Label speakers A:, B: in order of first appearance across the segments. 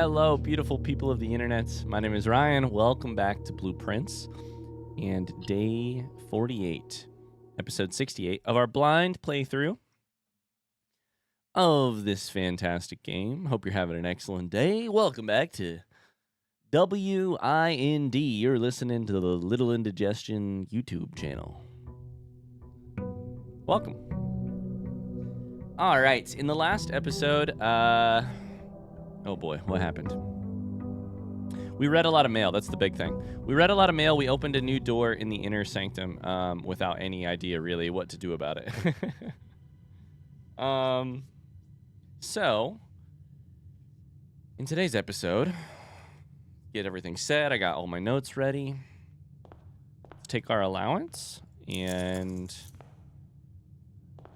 A: Hello, beautiful people of the internet. My name is Ryan. Welcome back to Blueprints and day 48, episode 68 of our blind playthrough of this fantastic game. Hope you're having an excellent day. Welcome back to WIND. You're listening to the Little Indigestion YouTube channel. Welcome. All right, in the last episode, oh boy, what happened? We read a lot of mail. That's the big thing. We read a lot of mail. We opened a new door in the inner sanctum without any idea really what to do about it. So, in today's episode, get everything set. I got all my notes ready. Let's take our allowance and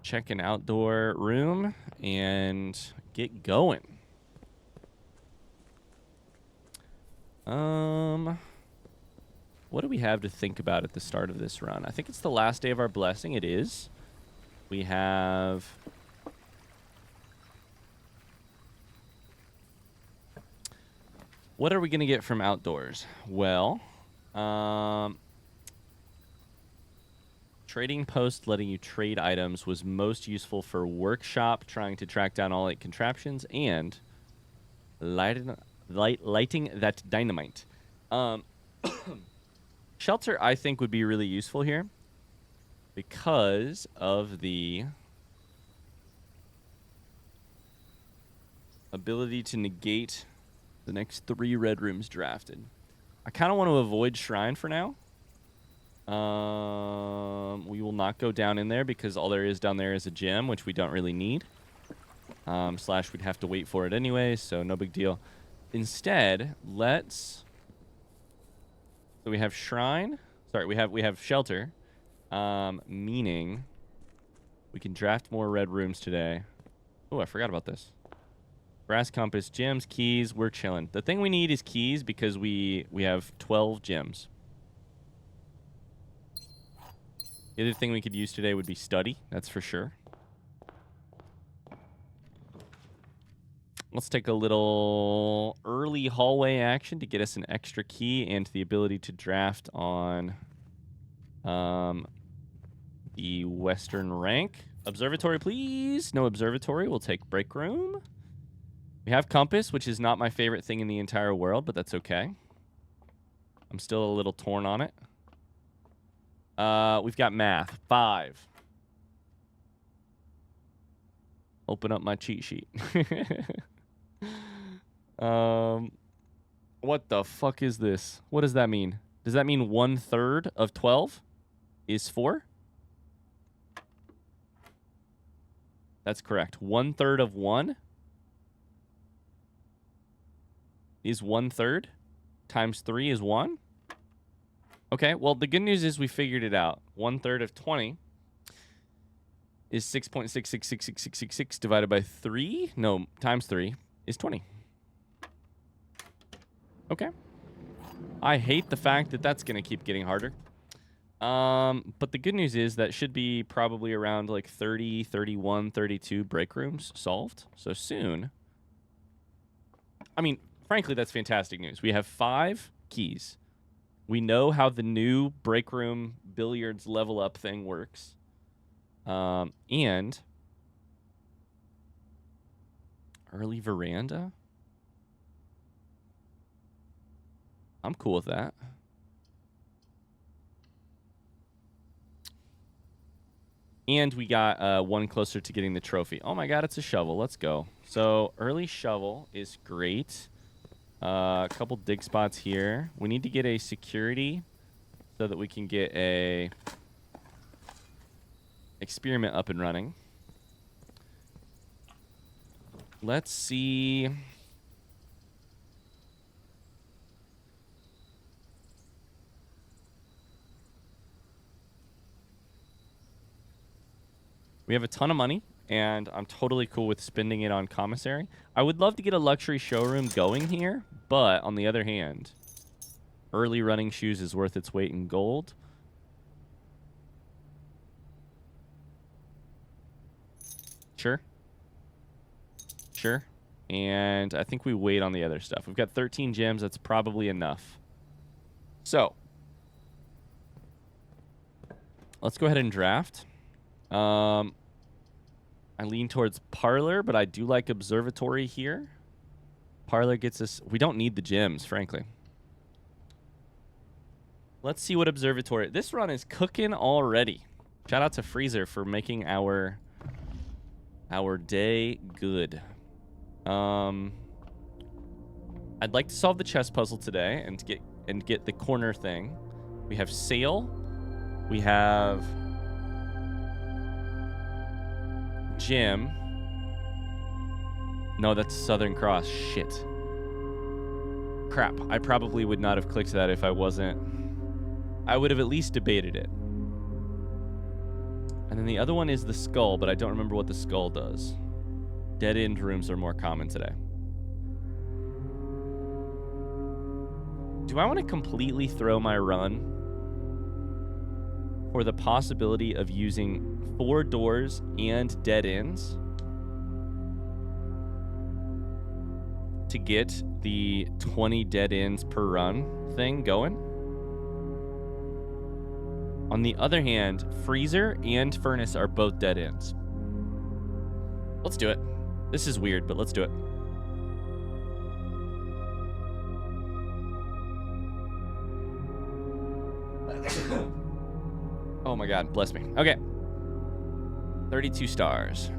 A: check an outdoor room and get going. What do we have to think about at the start of this run? I think it's the last day of our blessing. It is. We have... What are we going to get from outdoors? Well, trading post letting you trade items was most useful for workshop, trying to track down all 8 contraptions, and lighting that dynamite. Shelter, I think, would be really useful here because of the ability to negate the next 3 red rooms drafted. I kind of want to avoid Shrine for now. We will not go down in there because all there is down there is a gem, which we don't really need. Slash, we'd have to wait for it anyway, so no big deal. Instead, let's... So we have Shrine. Sorry, we have Shelter. Meaning we can draft more red rooms today. Oh, I forgot about this. Brass compass, gems, keys, we're chilling. The thing we need is keys because we have 12 gems. The other thing we could use today would be study, that's for sure. Let's take a little early hallway action to get us an extra key and the ability to draft on the western rank. Observatory, please. No observatory. We'll take break room. We have compass, which is not my favorite thing in the entire world, but that's okay. I'm still a little torn on it. We've got math. 5. Open up my cheat sheet. What the fuck is this? What does that mean? Does that mean 1/3 of 12 is 4? That's correct. 1/3 of 1 is 1/3 times 3 is 1. Okay, well, the good news is we figured it out. 1/3 of 20 is 6.666666 divided by 3. No, times 3 is 20. Okay. I hate the fact that that's going to keep getting harder. But the good news is that should be probably around like 30, 31, 32 break rooms solved. So soon. I mean, frankly, that's fantastic news. We have 5 keys. We know how the new break room billiards level up thing works. And early veranda? I'm cool with that. And we got 1 closer to getting the trophy. Oh my god, it's a shovel. Let's go. So early shovel is great. A couple dig spots here. We need to get a security so that we can get a experiment up and running. Let's see. We have a ton of money, and I'm totally cool with spending it on commissary. I would love to get a luxury showroom going here, but on the other hand, early running shoes is worth its weight in gold. Sure. Sure. And I think we wait on the other stuff. We've got 13 gems. That's probably enough. So let's go ahead and draft. I lean towards Parlor, but I do like Observatory here. Parlor gets us... We don't need the gems, frankly. Let's see what Observatory... This run is cooking already. Shout out to Freezer for making our day good. I'd like to solve the chess puzzle today and get the corner thing. We have Sail. We have Gym. No, that's Southern Cross. Shit. Crap. I probably would not have clicked that if I wasn't... I would have at least debated it. And then the other one is the Skull, but I don't remember what the Skull does. Dead-end rooms are more common today. Do I want to completely throw my run for the possibility of using 4 doors and dead ends to get the 20 dead ends per run thing going? On the other hand, Freezer and Furnace are both dead ends. Let's do it. This is weird, but let's do it. Oh my god, bless me. Okay. 32 stars.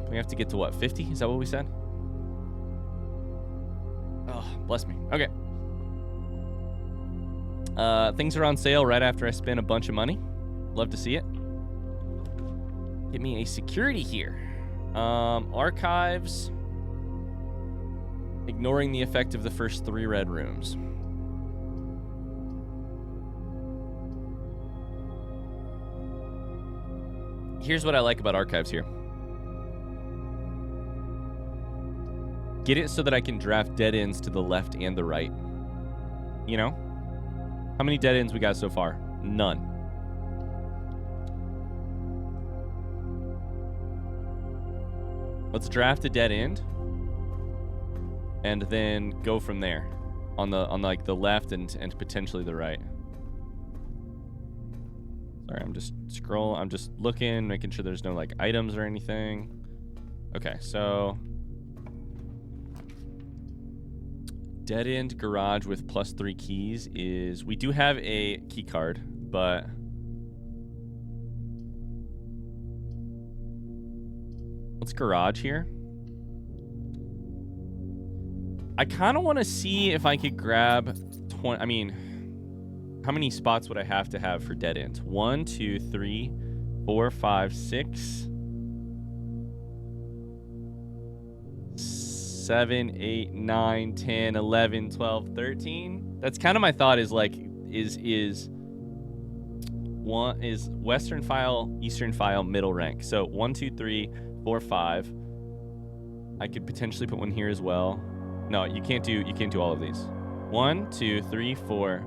A: We have to get to what, 50? Is that what we said? Oh, bless me. Okay. Things are on sale right after I spend a bunch of money. Love to see it. Get me a security here. Archives. Ignoring the effect of the first 3 red rooms. Here's what I like about archives here. Get it so that I can draft dead ends to the left and the right. You know? How many dead ends we got so far? None. Let's draft a dead end and then go from there on like the left and potentially the right. Sorry, I'm just looking, making sure there's no like items or anything. Okay, so dead end garage with +3 keys is... We do have a key card, but... Let's garage here. I kind of want to see if I could grab 20... I mean, how many spots would I have to have for dead ends? 1, 2, 3, 4, 5, 6... 7, 8, 9, 10, 11, 12, 13. That's kind of my thought is like, is Western file, Eastern file, middle rank. So 1, 2, 3, 4, 5. I could potentially put one here as well. No, you can't do all of these. 1, 2, 3, 4.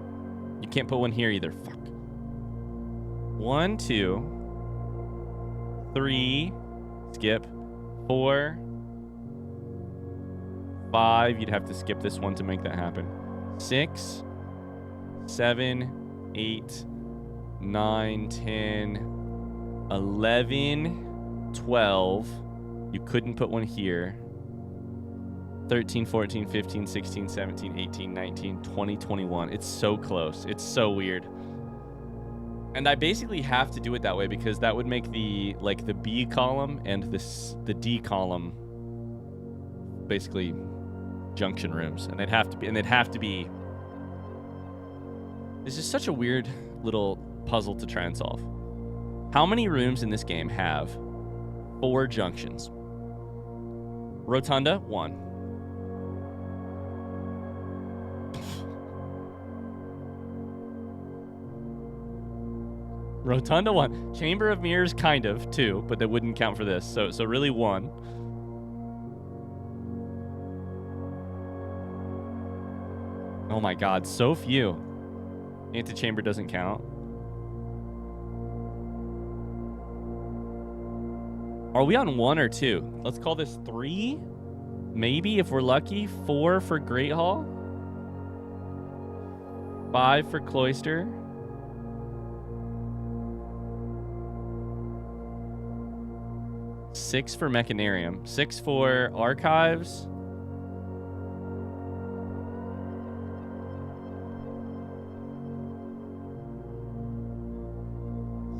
A: You can't put one here either. Fuck. 1, 2, 3. Skip. 4. 5, you'd have to skip this one to make that happen. 6, 7, 8, 9, 10, 11, 12. You couldn't put one here. 13, 14, 15, 16, 17, 18, 19, 20, 21. It's so close. It's so weird. And I basically have to do it that way because that would make the B column and the D column basically junction rooms, and they'd have to be. This is such a weird little puzzle to try and solve. How many rooms in this game have 4 junctions? Rotunda, 1. Rotunda, 1. Chamber of Mirrors, kind of 2, but that wouldn't count for this. So really 1. Oh my god, so few. Antechamber doesn't count. Are we on 1 or 2? Let's call this 3. Maybe, if we're lucky, 4 for Great Hall. 5 for Cloister. 6 for Mechanarium. 6 for Archives.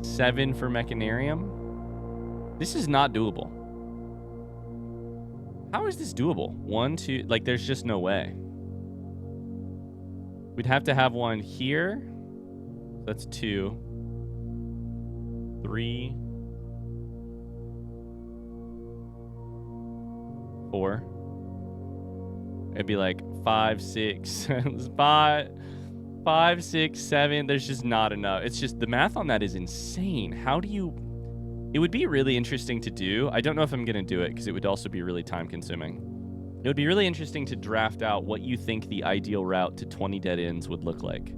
A: 7 for Mechanarium. This is not doable. How is this doable? 1, 2, like there's just no way. We'd have to have one here. That's 2. 3. 4. It'd be like 5, 6, 5, 6, 7. There's just not enough. It's just the math on that is insane. How do you... It would be really interesting to do. I don't know if I'm going to do it because it would also be really time consuming. It would be really interesting to draft out what you think the ideal route to 20 dead ends would look like.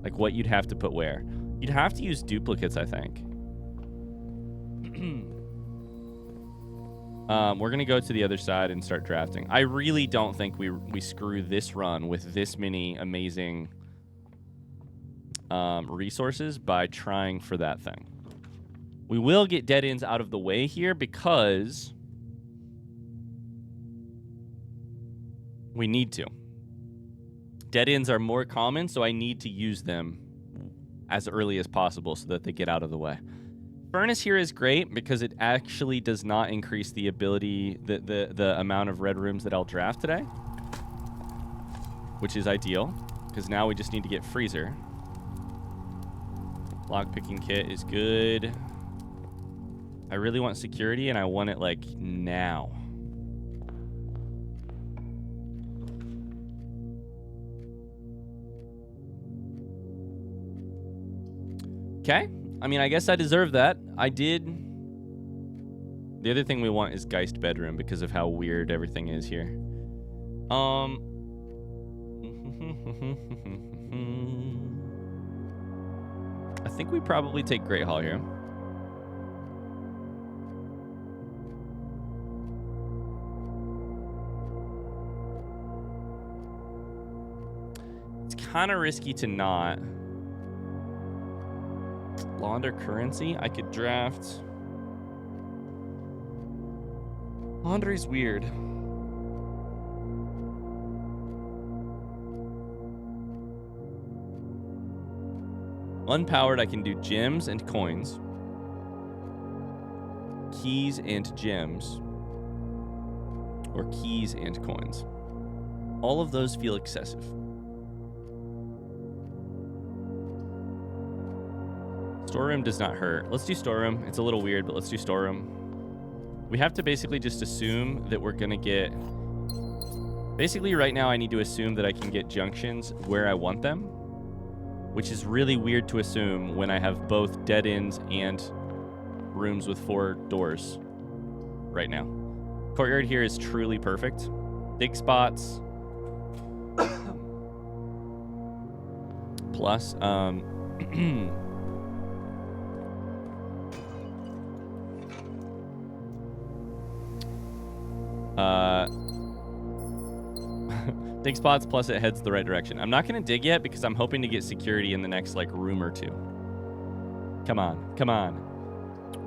A: Like what you'd have to put where. You'd have to use duplicates, I think. We're going to go to the other side and start drafting. I really don't think we screw this run with this many amazing resources by trying for that thing. We will get dead ends out of the way here because we need to. Dead ends are more common, so I need to use them as early as possible so that they get out of the way. Furnace here is great because it actually does not increase the ability, the amount of red rooms that I'll draft today, which is ideal because now we just need to get freezer. Lockpicking kit is good. I really want security, and I want it, like, now. Okay. I mean, I guess I deserve that. I did. The other thing we want is Geist Bedroom because of how weird everything is here. I think we probably take Great Hall here. Kind of risky to not. Launder Currency. I could draft. Laundry's weird. Unpowered, I can do gems and coins. Keys and gems. Or keys and coins. All of those feel excessive. Storeroom does not hurt. Let's do storeroom. It's a little weird, but let's do storeroom. We have to basically just assume that we're going to get... Basically, right now, I need to assume that I can get junctions where I want them, which is really weird to assume when I have both dead ends and rooms with 4 doors right now. Courtyard here is truly perfect. Big spots. Plus, dig spots, plus it heads the right direction. I'm not going to dig yet because I'm hoping to get security in the next, like, room or 2. Come on. Come on.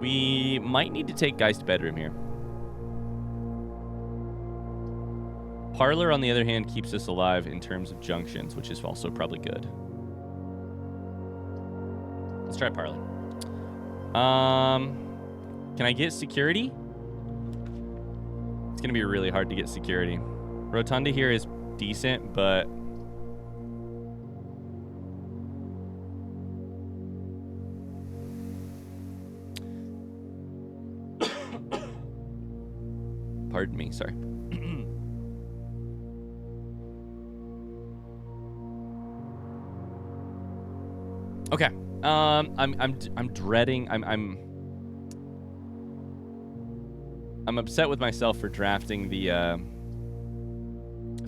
A: We might need to take Geist Bedroom here. Parlor, on the other hand, keeps us alive in terms of junctions, which is also probably good. Let's try Parlor. Can I get security? It's going to be really hard to get security. Rotunda here is decent, but... Pardon me, sorry. Okay. I'm dreading. I'm upset with myself for drafting the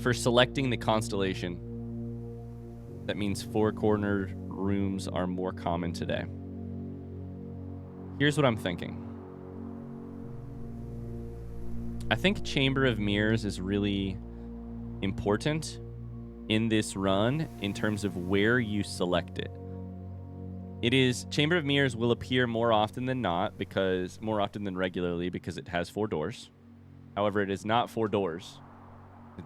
A: for selecting the constellation. That means 4-cornered rooms are more common today. Here's what I'm thinking. I think Chamber of Mirrors is really important in this run in terms of where you select it. Chamber of Mirrors will appear more often than regularly because it has 4 doors. However, it is not 4 doors.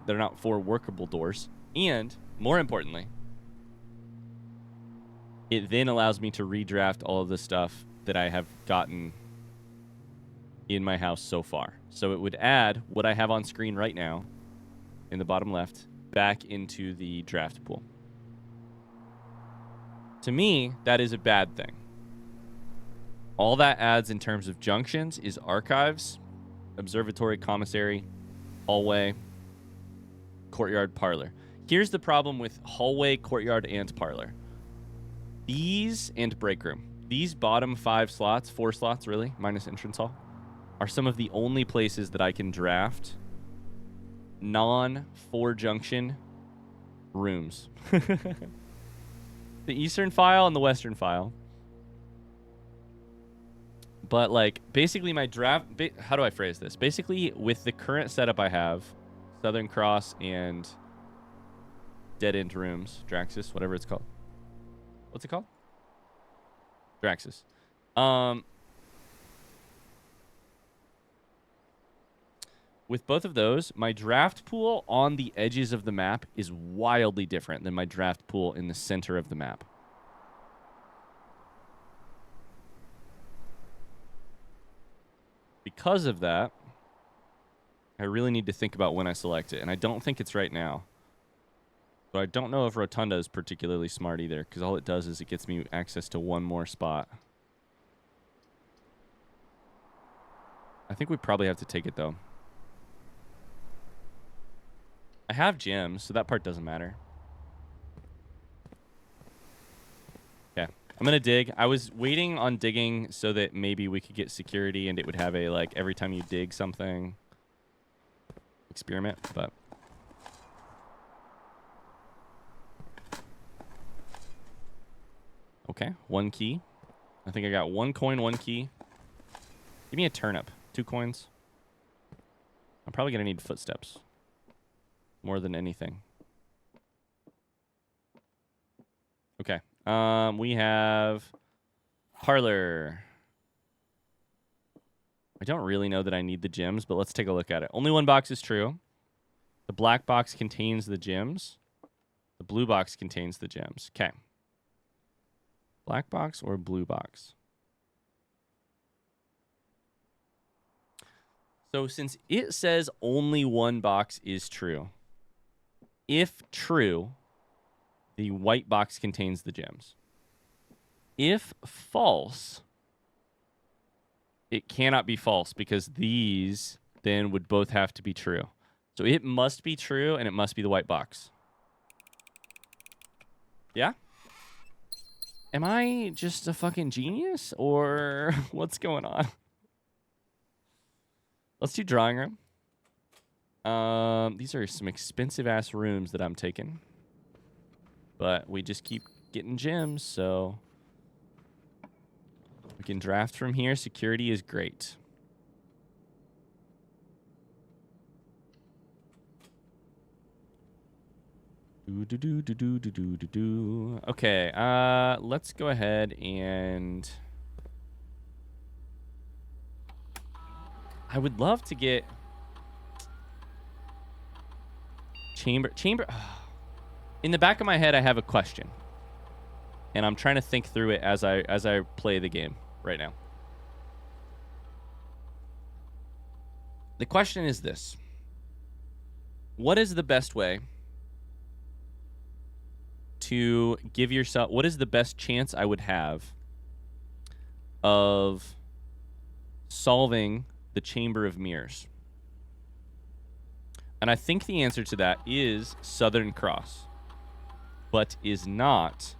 A: They're not 4 workable doors. And more importantly, it then allows me to redraft all of the stuff that I have gotten in my house so far. So it would add what I have on screen right now in the bottom left back into the draft pool. To me, that is a bad thing. All that adds in terms of junctions is archives, observatory, commissary, hallway, courtyard, parlor. Here's the problem with hallway, courtyard, and parlor. These and break room. These bottom 5 slots, 4 slots really, minus entrance hall, are some of the only places that I can draft non-4 junction rooms. The eastern file and the western file. But like basically my draft, how do I phrase this? Basically with the current setup I have, Southern Cross and Dead End Rooms, Draxis, whatever it's called. What's it called? Draxis. With both of those, my draft pool on the edges of the map is wildly different than my draft pool in the center of the map. Because of that, I really need to think about when I select it, and I don't think it's right now. So I don't know if Rotunda is particularly smart either, because all it does is it gets me access to one more spot. I think we probably have to take it, though. I have gems, so that part doesn't matter. Okay, I'm going to dig. I was waiting on digging so that maybe we could get security and it would have a, like, every time you dig something experiment, but... Okay, 1 key. I think I got 1 coin, 1 key. Give me a turnip. 2 coins. I'm probably going to need footsteps. More than anything. Okay. We have parlor. I don't really know that I need the gems, but let's take a look at it. Only 1 box is true. The black box contains the gems. The blue box contains the gems. Okay. Black box or blue box? So since it says only 1 box is true, if true, the white box contains the gems. If false, it cannot be false because these then would both have to be true. So it must be true and it must be the white box. Yeah? Am I just a fucking genius or what's going on? Let's do drawing room. These are some expensive ass rooms that I'm taking. But we just keep getting gems, so we can draft from here. Security is great. Okay, let's go ahead and I would love to get chamber. In the back of my head, I have a question, and I'm trying to think through it as I play the game right now. The question is this: what is the best way to give yourself? What is the best chance I would have of solving the Chamber of Mirrors? And I think the answer to that is Southern Cross, but is not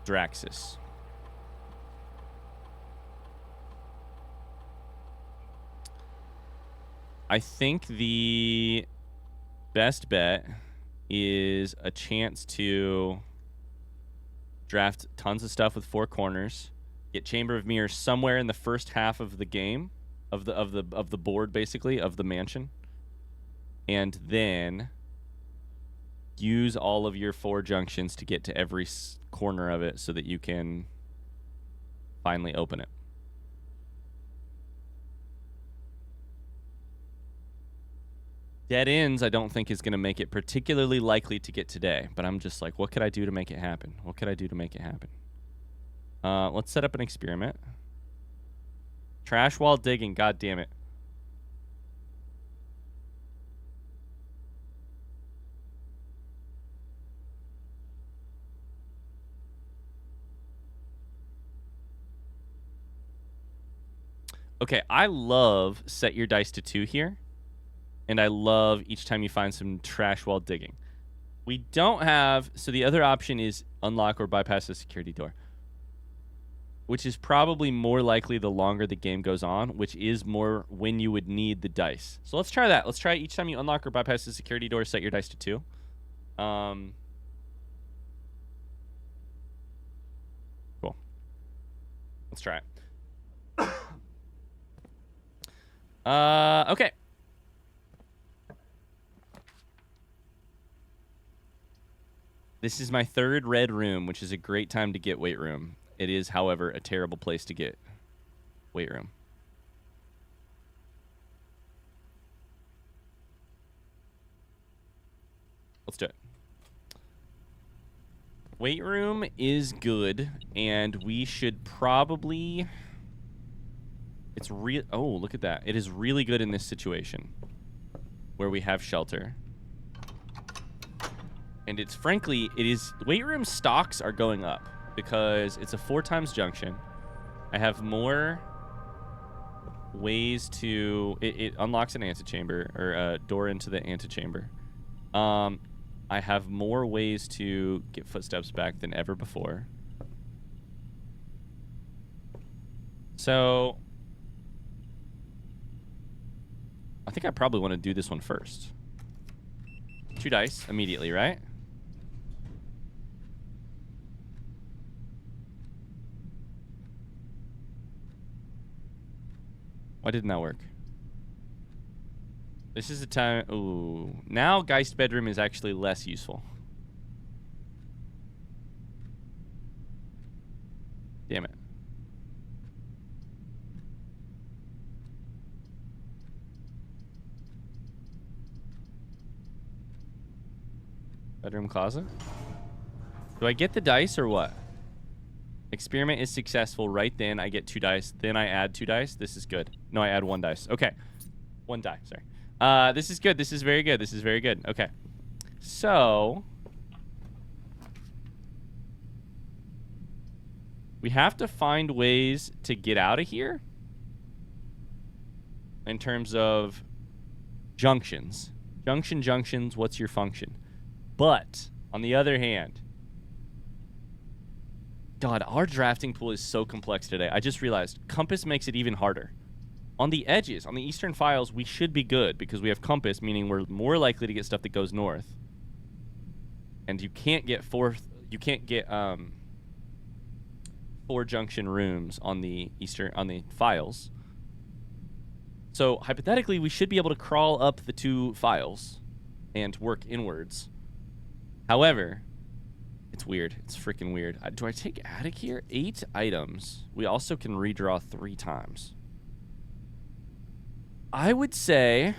A: Draxis. I think the best bet is a chance to draft tons of stuff with 4 corners, get Chamber of Mirrors somewhere in the first half of the game, of the board, basically, of the mansion. And then use all of your 4 junctions to get to every corner of it so that you can finally open it. Dead ends, I don't think is going to make it particularly likely to get today. But I'm just like, what could I do to make it happen? What could I do to make it happen? Let's set up an experiment. Trash while digging. God damn it. Okay, I love set your dice to 2 here. And I love each time you find some trash while digging. We don't have... So the other option is unlock or bypass the security door. Which is probably more likely the longer the game goes on. Which is more when you would need the dice. So let's try that. Let's try each time you unlock or bypass the security door, set your dice to 2. Cool. Let's try it. Okay. This is my 3rd red room, which is a great time to get weight room. It is, however, a terrible place to get weight room. Let's do it. Weight room is good, and we should probably... It's real. Oh, look at that. It is really good in this situation where we have shelter. And it's frankly, it is... Weight room stocks are going up because it's a 4 times junction. I have more ways to... It unlocks an antechamber, or a door into the antechamber. I have more ways to get footsteps back than ever before. So... I think I probably want to do this one first. 2 dice immediately, right? Why didn't that work? This is the time... Ooh. Now Geist Bedroom is actually less useful. Damn it. Bedroom closet? Do I get the dice or what? Experiment is successful. Right then, I get 2 dice. Then I add 2 dice. This is good. No, I add 1 dice. Okay. 1 die. Sorry. This is good. This is very good. This is very good. Okay. So... we have to find ways to get out of here. In terms of junctions. Junctions. What's your function? But, on the other hand... God, our drafting pool is so complex today. I just realized compass makes it even harder. On the edges, on the eastern files, we should be good because we have compass, meaning we're more likely to get stuff that goes north. And you can't get 4 junction rooms on the files. So hypothetically, we should be able to crawl up the 2 files and work inwards. However, it's weird. It's freaking weird. Do I take attic here? 8 items. We also can redraw 3 times. I would say,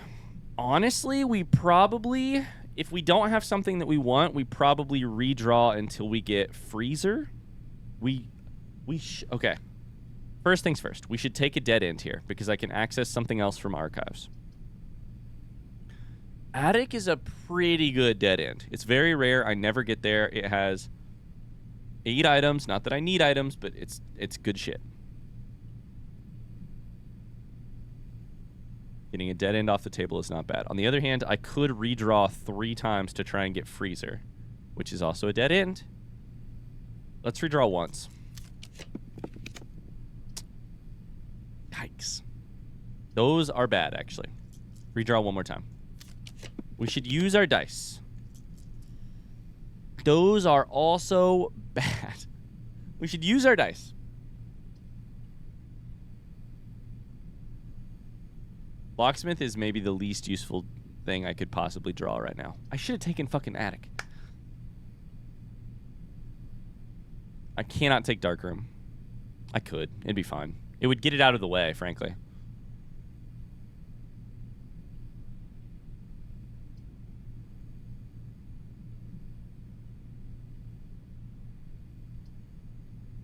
A: honestly, we probably, if we don't have something that we want, we probably redraw until we get freezer. Okay. First things first. We should take a dead end here because I can access something else from archives. Attic is a pretty good dead end. It's very rare. I never get there. It has 8 items. Not that I need items, but it's good shit. Getting a dead end off the table is not bad. On the other hand, I could redraw 3 times to try and get freezer, which is also a dead end. Let's redraw once. Yikes. Those are bad, actually. Redraw one more time. We should use our dice. Those are also bad. We should use our dice. Locksmith is maybe the least useful thing I could possibly draw right now. I should have taken fucking attic. I cannot take darkroom. I could. It'd be fine. It would get it out of the way, frankly.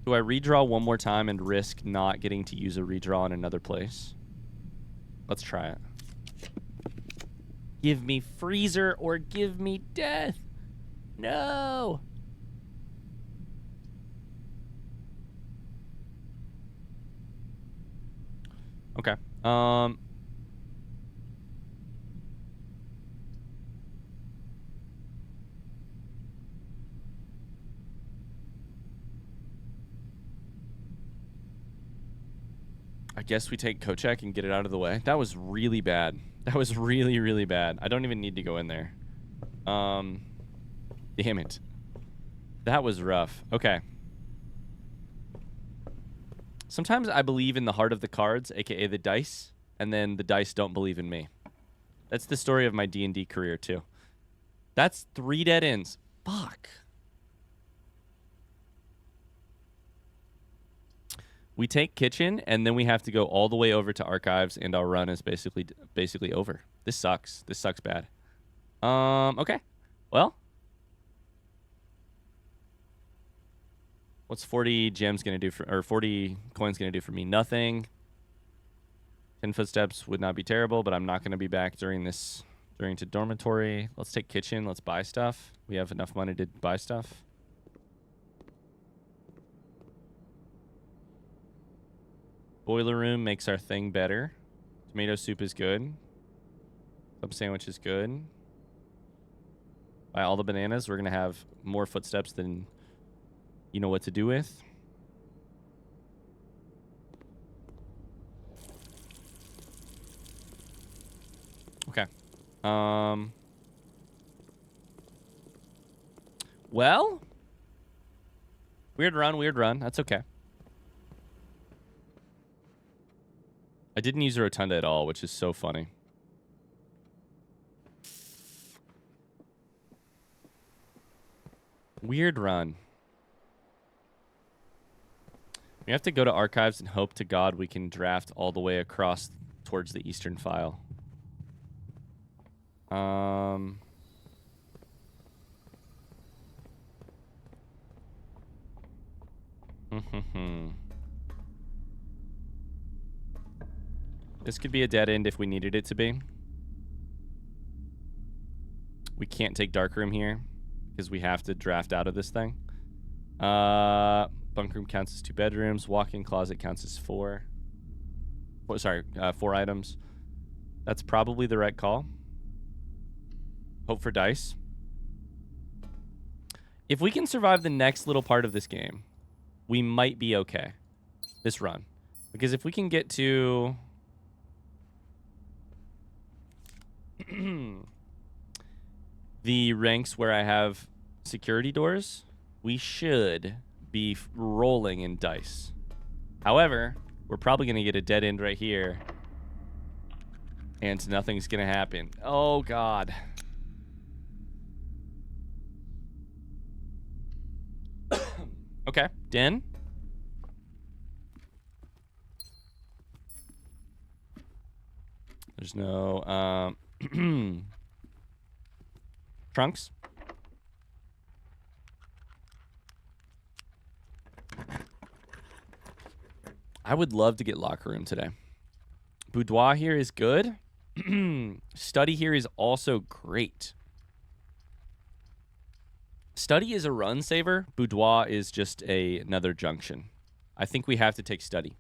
A: Do I redraw one more time and risk not getting to use a redraw in another place? Let's try it. Give me freezer or give me death. No. Okay. I guess we take Kochek and get it out of the way. That was really bad. That was really, really bad. I don't even need to go in there. Damn it. That was rough. Okay. Sometimes I believe in the heart of the cards, aka the dice, and then the dice don't believe in me. That's the story of my D&D career, too. That's 3 dead ends. Fuck. We take kitchen, and then we have to go all the way over to archives, and our run is basically over. This sucks. This sucks bad. Okay. Well. What's 40 gems going to do for, or 40 coins going to do for me? Nothing. 10 footsteps would not be terrible, but I'm not going to be back during to dormitory. Let's take kitchen. Let's buy stuff. We have enough money to buy stuff. Boiler room makes our thing better. Tomato soup is good. Club sandwich is good. Buy all the bananas. We're going to have more footsteps than you know what to do with. Okay. Well. Weird run. That's okay. I didn't use a rotunda at all, which is so funny. Weird run. We have to go to archives and hope to God we can draft all the way across towards the eastern file. This could be a dead end if we needed it to be. We can't take darkroom here because we have to draft out of this thing. Bunk room counts as 2 bedrooms. Walk-in closet counts as 4. Oh, sorry, 4 items. That's probably the right call. Hope for dice. If we can survive the next little part of this game, we might be okay. This run. Because if we can get to... the ranks where I have security doors, we should be rolling in dice. However, we're probably going to get a dead end right here, and nothing's going to happen. Oh, God. Okay, den. There's no... Trunks. I would love to get locker room today. Boudoir here is good. Study here is also great. Study is a run saver. Boudoir is just another junction. I think we have to take study.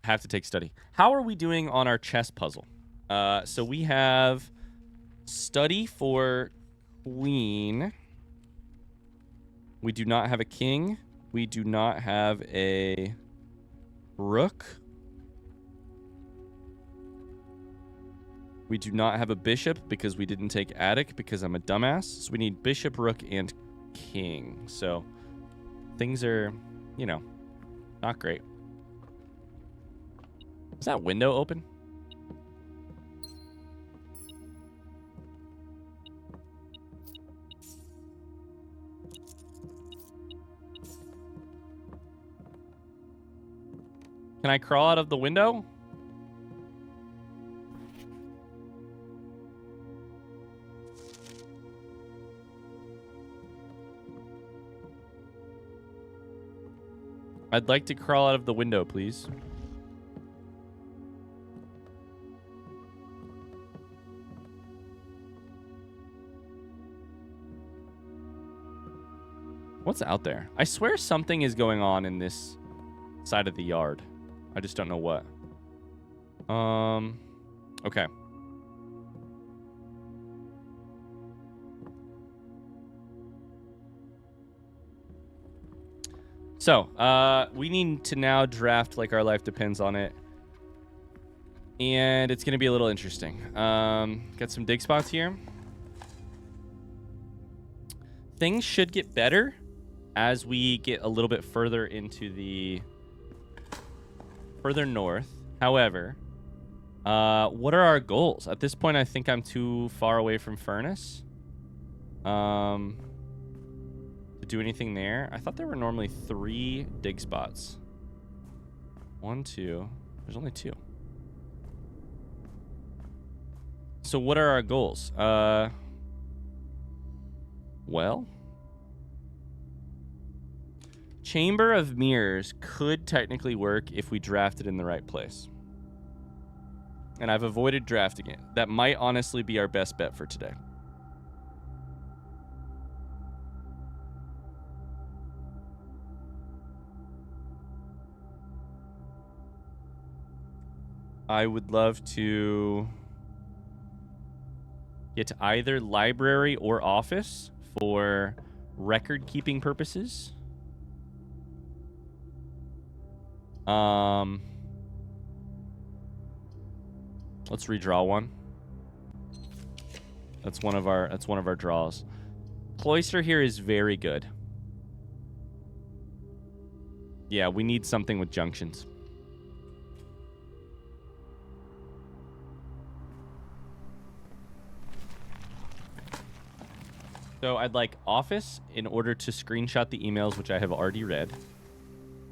A: Have to take study. How are we doing on our chess puzzle? So we have study for queen. We do not have a king. We do not have a rook. We do not have a bishop because we didn't take attic because I'm a dumbass. So we need bishop, rook, and king. So things are, you know, not great. Is that window open? Can I crawl out of the window? I'd like to crawl out of the window, please. What's out there? I swear something is going on in this side of the yard. I just don't know what. Okay. So, we need to now draft like our life depends on it. And it's going to be a little interesting. Got some dig spots here. Things should get better as we get a little bit further into the... further north. However, what are our goals? At this point, I think I'm too far away from Furnace. To do anything there. I thought there were normally 3 dig spots. 1, 2. There's only 2. So what are our goals? Well, Chamber of Mirrors could technically work if we drafted in the right place. And I've avoided drafting it. That might honestly be our best bet for today. I would love to get either library or office for record-keeping purposes. Let's redraw one. That's one of our draws. Cloister here is very good. Yeah, we need something with junctions. So I'd like office in order to screenshot the emails, which I have already read.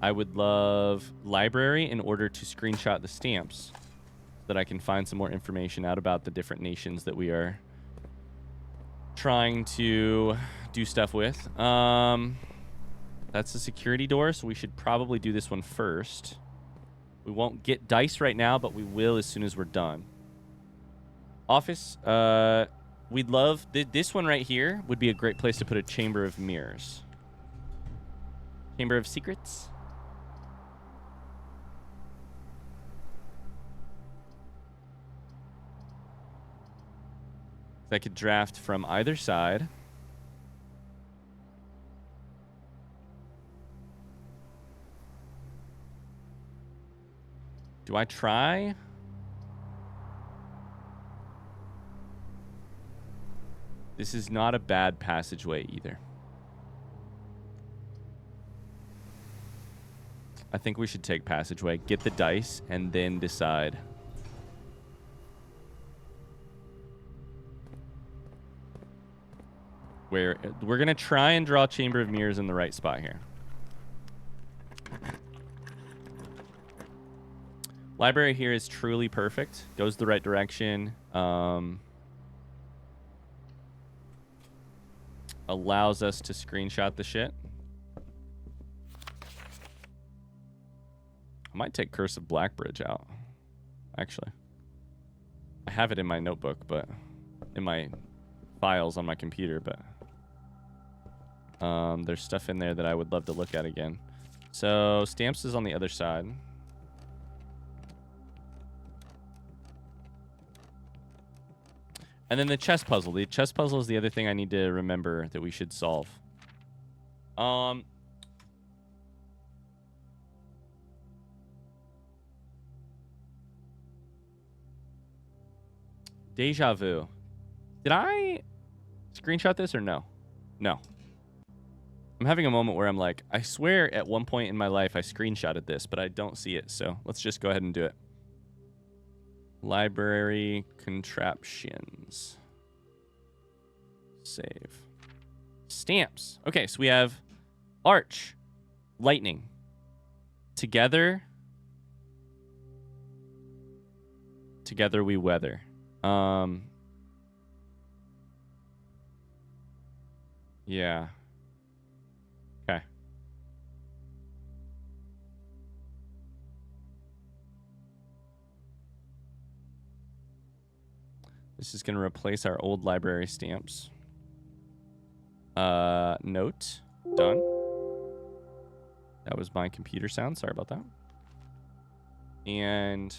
A: I would love library in order to screenshot the stamps so that I can find some more information out about the different nations that we are trying to do stuff with. That's the security door, so we should probably do this one first. We won't get dice right now, but we will as soon as we're done. Office, we'd love... This one right here would be a great place to put a Chamber of Mirrors. Chamber of Secrets. I could draft from either side. Do I try? This is not a bad passageway either. I think we should take passageway, get the dice, and then decide. Where we're going to try and draw Chamber of Mirrors in the right spot here. Library here is truly perfect. Goes the right direction. Allows us to screenshot the shit. I might take Curse of Blackbridge out, actually. I have it in my notebook, but in my files on my computer, but there's stuff in there that I would love to look at again. So stamps is on the other side. And then the chess puzzle. The chess puzzle is the other thing I need to remember that we should solve. Deja vu. Did I screenshot this or no? No. I'm having a moment where I'm like, I swear at one point in my life I screenshotted this, but I don't see it. So let's just go ahead and do it. Library contraptions. Save. Stamps. Okay, so we have arch, lightning. Together we weather. Yeah. Okay. This is going to replace our old library stamps. Note. Done. That was my computer sound. Sorry about that. And...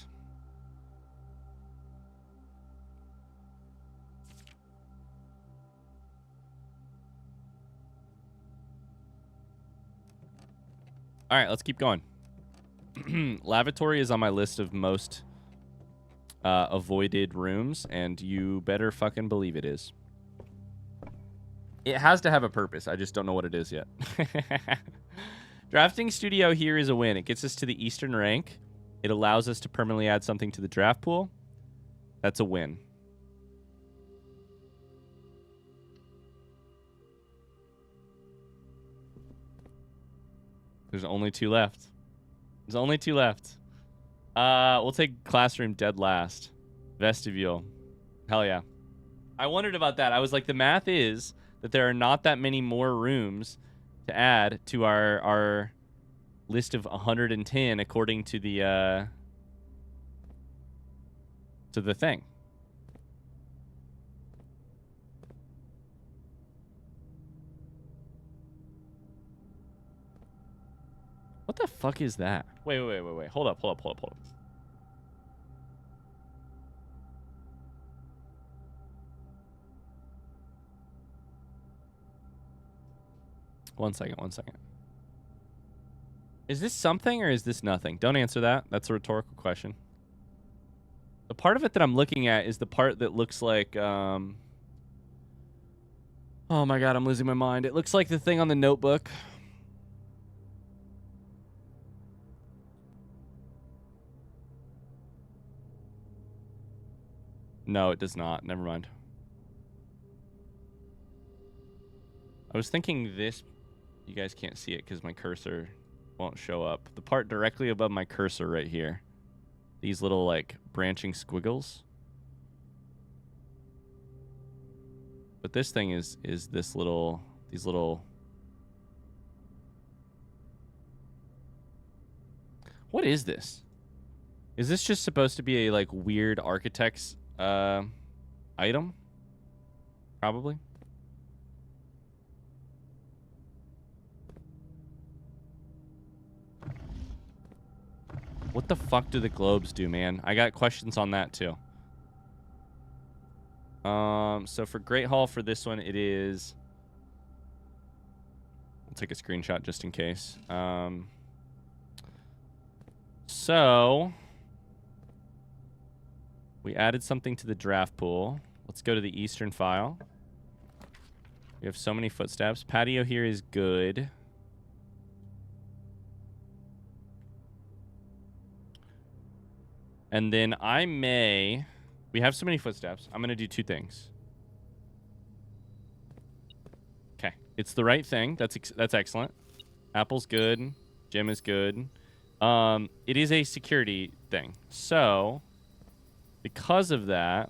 A: all right, let's keep going. Lavatory is on my list of most avoided rooms, and you better fucking believe it is. It has to have a purpose. I just don't know what it is yet. Drafting studio here is a win. It gets us to the Eastern rank. It allows us to permanently add something to the draft pool. That's a win. There's only 2 left. There's only 2 left. We'll take classroom dead last. Vestibule. Hell yeah. I wondered about that. I was like, the math is that there are not that many more rooms to add to our list of 110 according to the thing. What the fuck is that? Wait. Hold up. 1 second. Is this something or is this nothing? Don't answer that. That's a rhetorical question. The part of it that I'm looking at is the part that looks like... oh my god, I'm losing my mind. It looks like the thing on the notebook. No, it does not. Never mind. I was thinking this... You guys can't see it because my cursor won't show up. The part directly above my cursor right here. These little, like, branching squiggles. But this thing is this little... These little... What is this? Is this just supposed to be a, like, weird architect's item? Probably. What the fuck do the globes do, man? I got questions on that too. So for Great Hall for this one, it is... I'll take a screenshot just in case. So we added something to the draft pool. Let's go to the Eastern file. We have so many footsteps. Patio here is good. And then I may... We have so many footsteps. I'm going to do 2 things. Okay. It's the right thing. That's excellent. Apple's good. Gym is good. It is a security thing. So, because of that,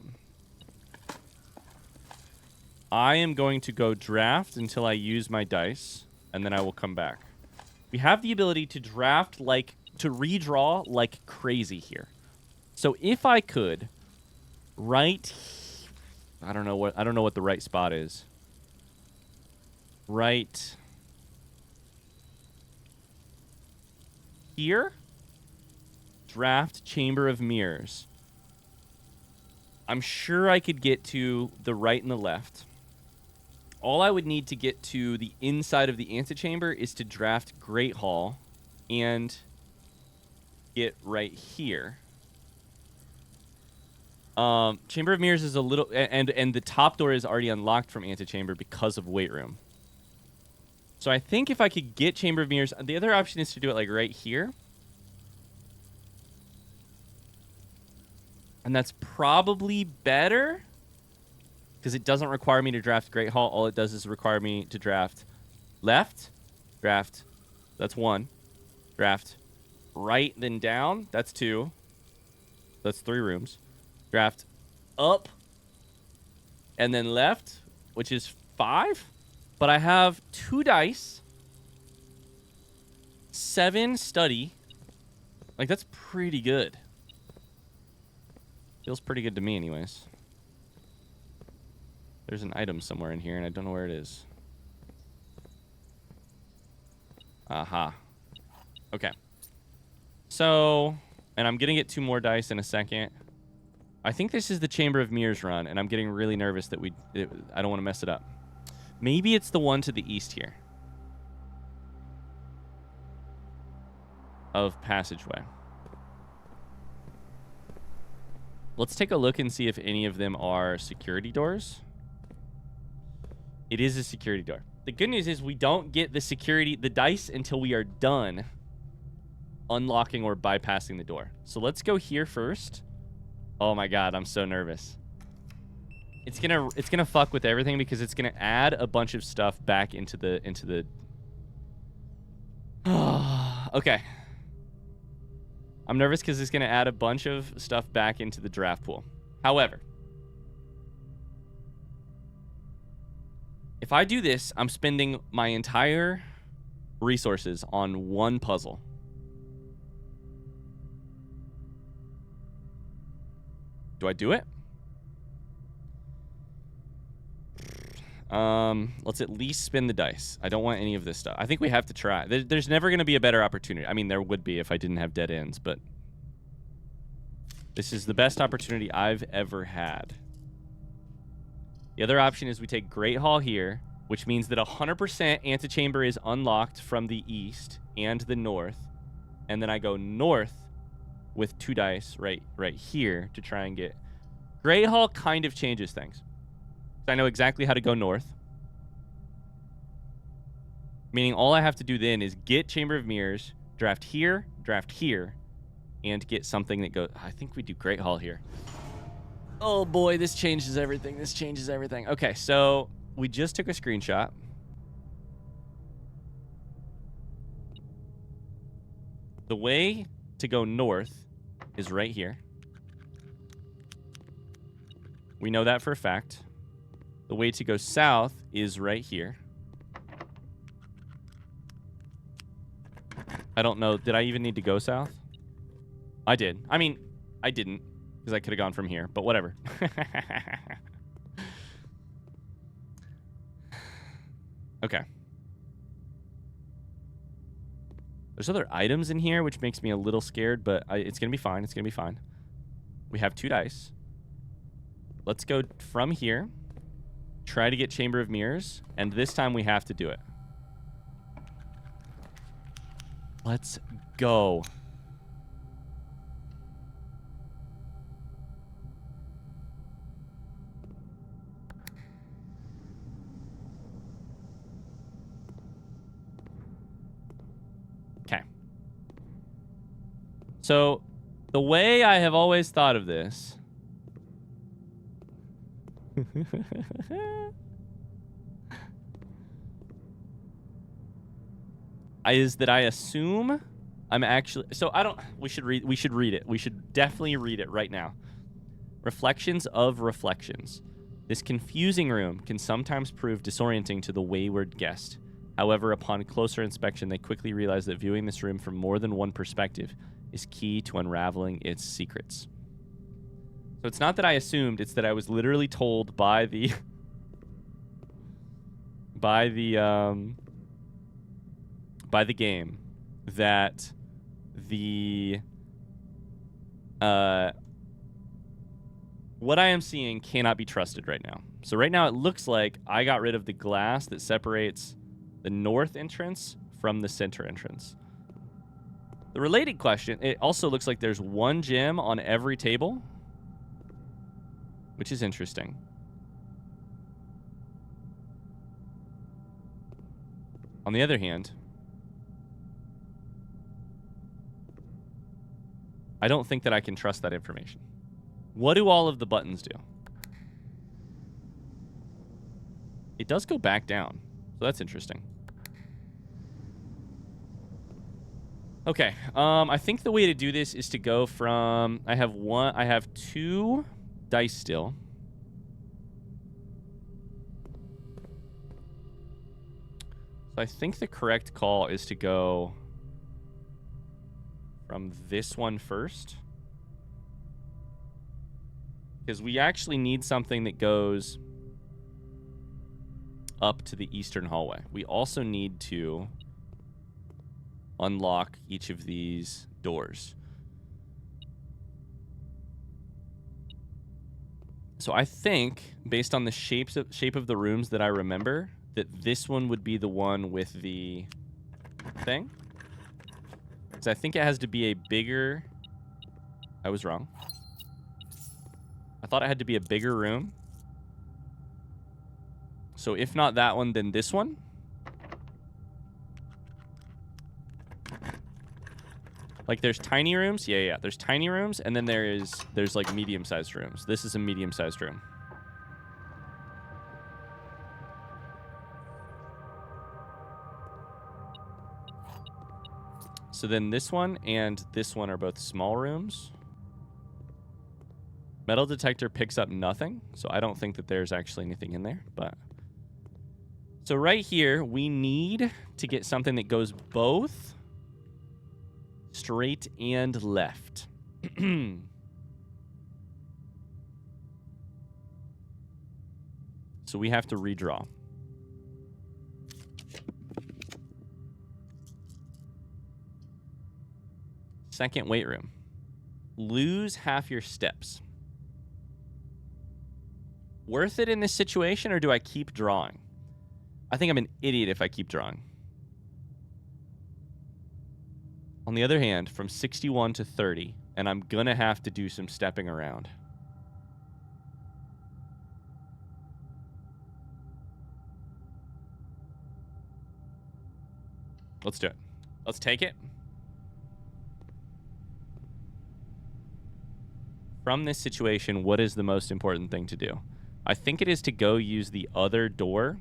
A: I am going to go draft until I use my dice, and then I will come back. We have the ability to draft like... to redraw like crazy here. So if I could, right, I don't know what the right spot is. Right here, draft Chamber of Mirrors. I'm sure I could get to the right and the left. All I would need to get to the inside of the antechamber is to draft Great Hall and get right here. Chamber of Mirrors is a little... And the top door is already unlocked from Antechamber because of Weight Room. So I think if I could get Chamber of Mirrors... The other option is to do it like right here. And that's probably better because it doesn't require me to draft Great Hall. All it does is require me to draft left, draft, that's 1, draft right, then down, that's 2, that's 3 rooms, draft up, and then left, which is 5. But I have 2 dice, 7 study. Like, that's pretty good. Feels pretty good to me anyways. There's an item somewhere in here, and I don't know where it is. Aha. Okay. So, and I'm going to get 2 more dice in a second. I think this is the Chamber of Mirrors run, and I'm getting really nervous that I don't want to mess it up. Maybe it's the one to the east here. Of Passageway. Let's take a look and see if any of them are security doors. It is a security door. The good news is we don't get the dice until we are done unlocking or bypassing the door. So let's go here first. Oh my god, I'm so nervous. It's gonna fuck with everything because it's gonna add a bunch of stuff back into the okay. I'm nervous because it's going to add a bunch of stuff back into the draft pool. However, if I do this, I'm spending my entire resources on one puzzle. Do I do it? Let's at least spin the dice. I don't want any of this stuff. I think we have to try. There's never going to be a better opportunity. I mean, there would be if I didn't have dead ends, but this is the best opportunity I've ever had. The other option is we take Great Hall here, which means that 100% antechamber is unlocked from the east and the north, and then I go north with 2 dice right here to try and get... Great Hall kind of changes things. I know exactly how to go north. Meaning all I have to do then is get Chamber of Mirrors, draft here, and get something that goes... I think we do Great Hall here. Oh boy, this changes everything. This changes everything. Okay, so we just took a screenshot. The way to go north is right here. We know that for a fact. The way to go south is right here. I don't know. Did I even need to go south? I did. I mean, I didn't, because I could have gone from here, but whatever. Okay. There's other items in here, which makes me a little scared, but it's going to be fine. It's going to be fine. We have 2 dice. Let's go from here. Try to get Chamber of Mirrors, and this time we have to do it. Let's go. Okay. So, the way I have always thought of this... is that I assume I'm actually... So I don't... We should read it. We should definitely read it right now. Reflections of reflections. This confusing room can sometimes prove disorienting to the wayward guest. However, upon closer inspection, they quickly realize that viewing this room from more than one perspective is key to unraveling its secrets. So it's not that I assumed, it's that I was literally told by the... by the game that the... what I am seeing cannot be trusted right now. So right now it looks like I got rid of the glass that separates the north entrance from the center entrance. The related question, it also looks like there's 1 gem on every table, which is interesting. On the other hand, I don't think that I can trust that information. What do all of the buttons do? It does go back down, so that's interesting. Okay, I think the way to do this is to go from... I have 2 dice still. So I think the correct call is to go from this one first. Because we actually need something that goes up to the eastern hallway. We also need to unlock each of these doors. So I think, based on the shape of the rooms that I remember, that this one would be the one with the thing. Because I think it has to be a bigger... I was wrong. I thought it had to be a bigger room. So if not that one, then this one. Like, there's tiny rooms. Yeah. There's tiny rooms, and then there's like medium-sized rooms. This is a medium-sized room. So then this one and this one are both small rooms. Metal detector picks up nothing, so I don't think that there's actually anything in there, but... So right here, we need to get something that goes both straight and left. So we have to redraw. Second weight room. Lose half your steps. Worth it in this situation, or do I keep drawing? I think I'm an idiot if I keep drawing. On the other hand, from 61 to 30, and I'm gonna have to do some stepping around. Let's do it. Let's take it. From this situation, what is the most important thing to do? I think it is to go use the other door.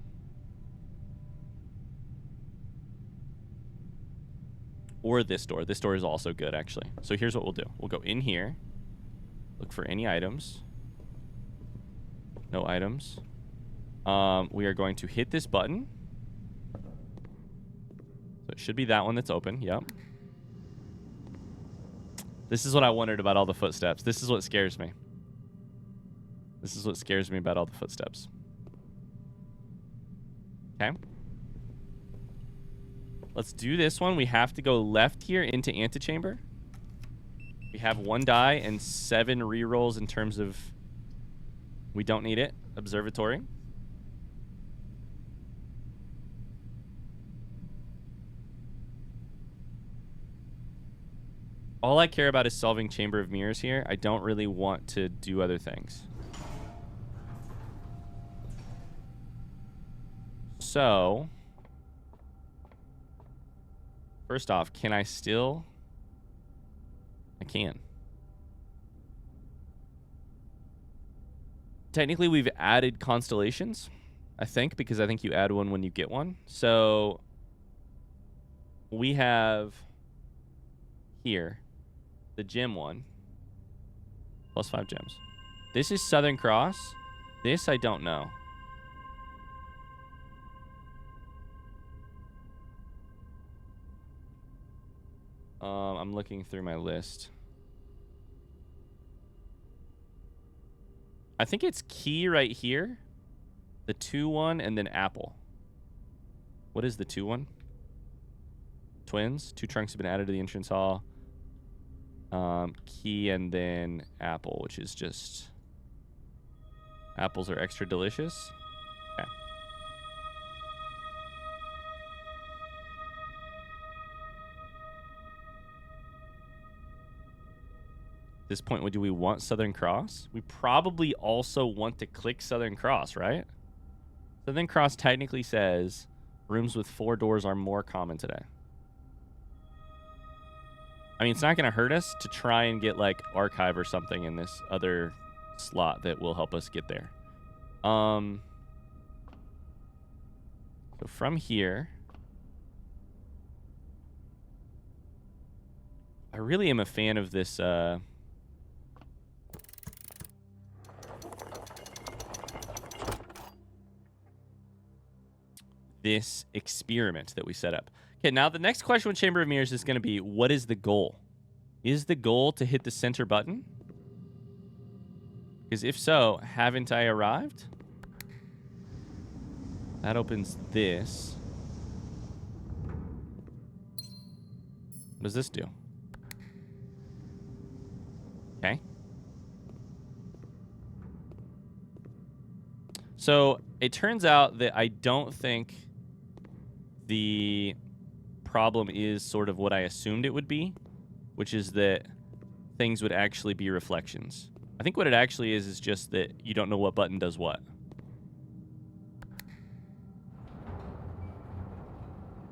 A: Or this door. This door is also good, actually. So here's what we'll do. We'll go in here. Look for any items. No items. We are going to hit this button. So it should be that one that's open. Yep. This is what I wondered about all the footsteps. This is what scares me. This is what scares me about all the footsteps. Okay. Let's do this one. We have to go left here into antechamber. We have 1 die and 7 rerolls in terms of... We don't need it. Observatory. All I care about is solving Chamber of Mirrors here. I don't really want to do other things. So... First off, can I still... I can. Technically, we've added constellations, I think, because I think you add one when you get one. So we have here the gem one. Plus 5 gems. This is Southern Cross. This I don't know. I'm looking through my list. I think it's key right here. The 2-1 and then apple. What is the 2-1? Twins. 2 trunks have been added to the entrance hall. Key and then apple, which is just... Apples are extra delicious. Okay. At this point, do we want Southern Cross? We probably also want to click Southern Cross, right? Southern Cross technically says rooms with 4 doors are more common today. I mean, it's not going to hurt us to try and get, like, Archive or something in this other slot that will help us get there. So from here, I really am a fan of this this experiment that we set up. Okay, now the next question with Chamber of Mirrors is going to be, what is the goal? Is the goal to hit the center button? Because if so, haven't I arrived? That opens this. What does this do? Okay. So it turns out that I don't think the problem is sort of what I assumed it would be, which is that things would actually be reflections. I think what it actually is just that you don't know what button does what.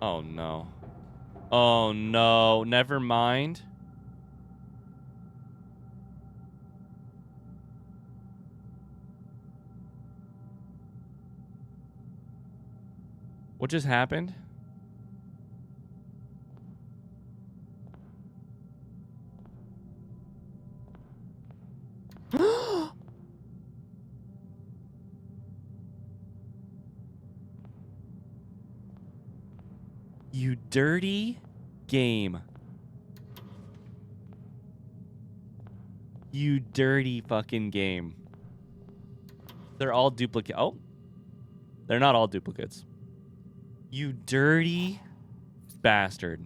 A: Oh, no. Oh, no. Never mind. What just happened? You dirty game. You dirty fucking game. They're all duplicate. Oh. They're not all duplicates. You dirty bastard.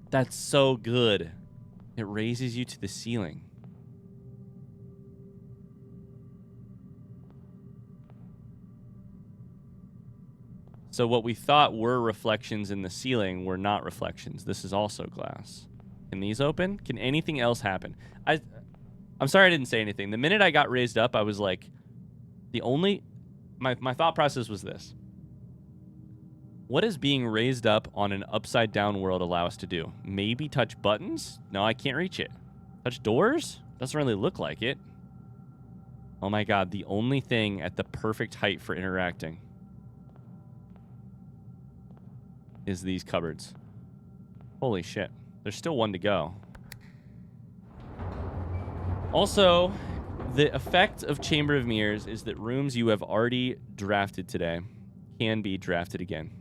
A: That's so good. It raises you to the ceiling. So what we thought were reflections in the ceiling were not reflections. This is also glass. Can these open? Can anything else happen? I'm sorry I didn't say anything. The minute I got raised up, I was like, my thought process was this. What does being raised up on an upside down world allow us to do? Maybe touch buttons? No, I can't reach it. Touch doors? Doesn't really look like it. Oh my god, the only thing at the perfect height for interacting is these cupboards. Holy shit. There's still one to go. Also, the effect of Chamber of Mirrors is that rooms you have already drafted today can be drafted again.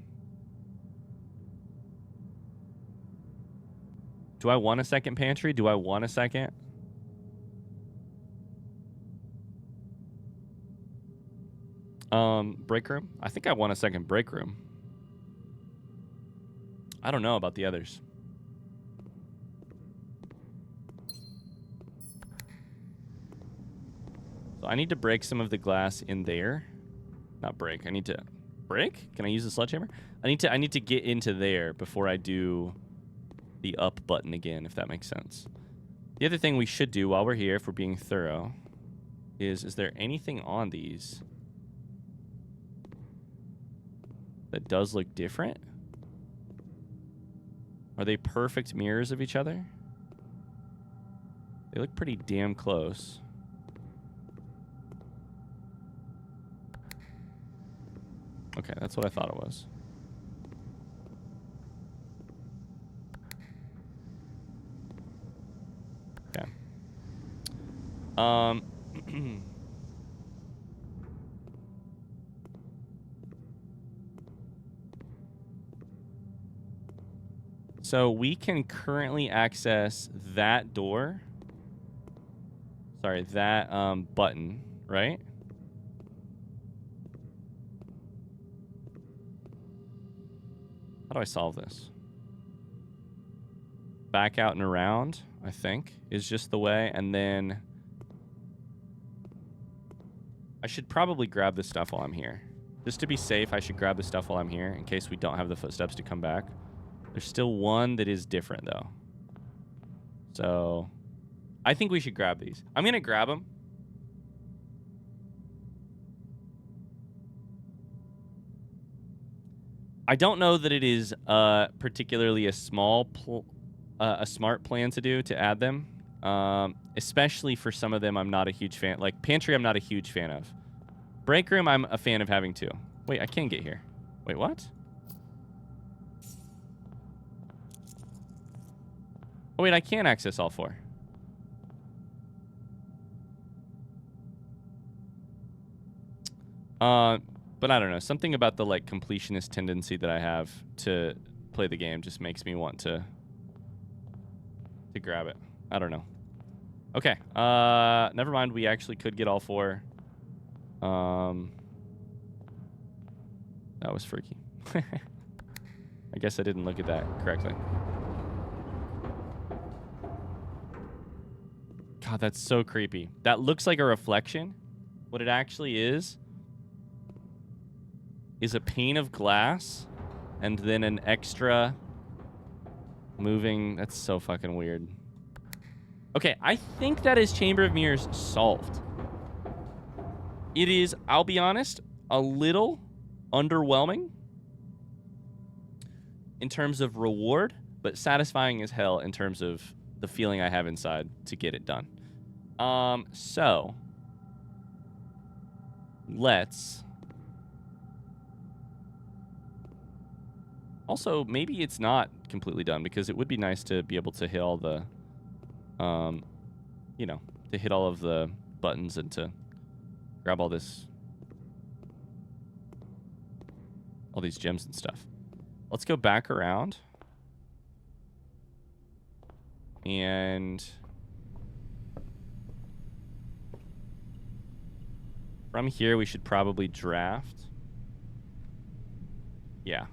A: Do I want a second pantry? Do I want a second? Break room? I think I want a second break room. I don't know about the others. So I need to break some of the glass in there. Not break. I need to break? Can I use the sledgehammer? I need to get into there before I do the up button again, if that makes sense. The other thing we should do while we're here, if we're being thorough, is there anything on these that does look different? Are they perfect mirrors of each other? They look pretty damn close. Okay, that's what I thought it was. Okay. So we can currently access that door. Sorry, that button, right? How do I solve this? Back out and around, I think, is just the way. And then I should probably grab this stuff while I'm here. Just to be safe, I should grab the stuff while I'm here in case we don't have the footsteps to come back. There's still one that is different, though. So I think we should grab these. I'm going to grab them. I don't know that it is particularly a smart plan to do, to add them. Especially for some of them I'm not a huge fan. Like Pantry I'm not a huge fan of. Break room I'm a fan of having too. Wait, I can't get here. Wait, what? Oh, wait, I can access all 4. But I don't know. Something about the, like, completionist tendency that I have to play the game just makes me want to grab it. I don't know. Okay. Never mind. We actually could get all 4. That was freaky. I guess I didn't look at that correctly. God, that's so creepy. That looks like a reflection. What it actually is a pane of glass and then an extra moving. That's so fucking weird. Okay, I think that is Chamber of Mirrors solved. It is, I'll be honest, a little underwhelming in terms of reward, but satisfying as hell in terms of the feeling I have inside to get it done. So let's also, maybe it's not completely done because it would be nice to be able to hit all the you know, to hit all of the buttons and to grab all these gems and stuff. Let's go back around. And from here, we should probably draft. Yeah.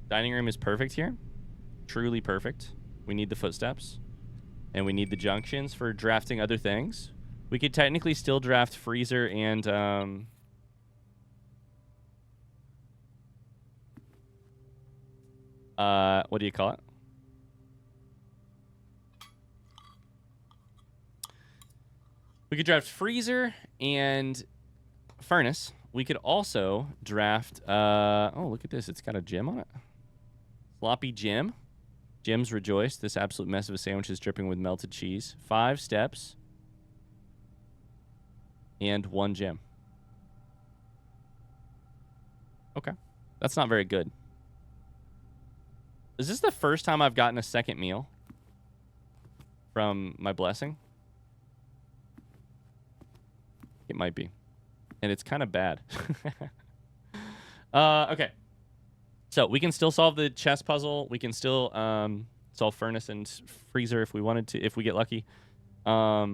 A: Dining room is perfect here. Truly perfect. We need the footsteps. And we need the junctions for drafting other things. We could technically still draft freezer and what do you call it? We could draft freezer and furnace. We could also draft oh, look at this. It's got a gem on it. Sloppy gem. Gems rejoice. This absolute mess of a sandwich is dripping with melted cheese. 5 steps. And 1 gem. Okay. That's not very good. Is this the first time I've gotten a second meal from my blessing? It might be. And it's kind of bad. Okay. So we can still solve the chess puzzle. We can still solve furnace and freezer if we wanted to, if we get lucky. What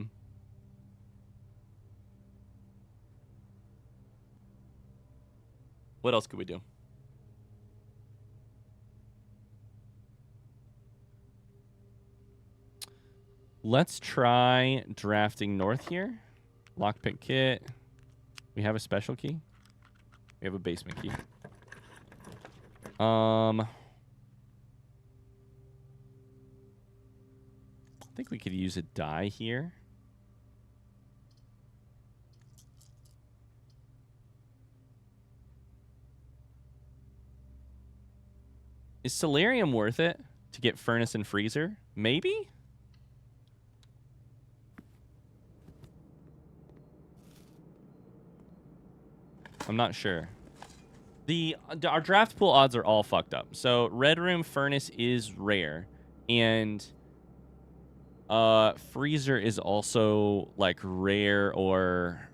A: else could we do? Let's try drafting north here. Lockpick kit. We have a special key. We have a basement key. I think we could use a die here. Is Solarium worth it to get furnace and freezer? Maybe? I'm not sure. Our draft pool odds are all fucked up. So red room furnace is rare, and freezer is also like rare, or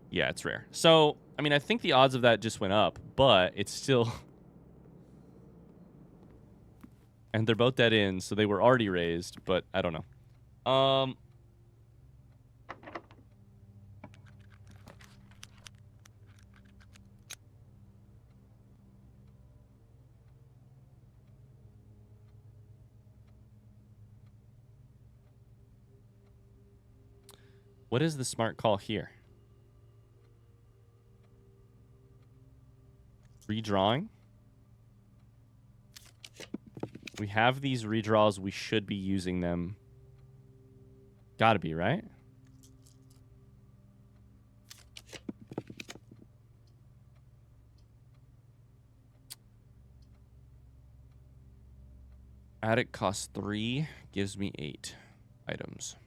A: yeah, it's rare. So I mean, I think the odds of that just went up, but it's still. And they're both dead ends, so they were already raised, but I don't know. What is the smart call here? Redrawing. We have these redraws. We should be using them. Gotta be, right? Attic costs 3, gives me 8 items.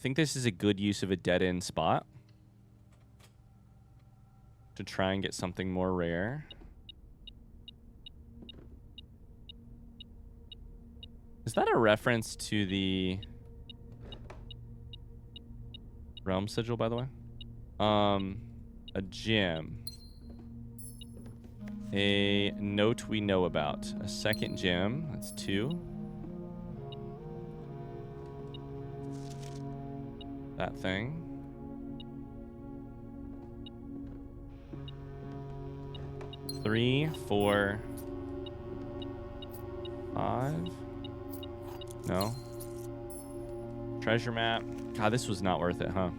A: think this is a good use of a dead-end spot to try and get something more rare. Is that a reference to the Realm Sigil, by the way? A gem. A note we know about. A second gem. That's 2. That thing. Three, 4, 5. No. Treasure map. God, this was not worth it, huh?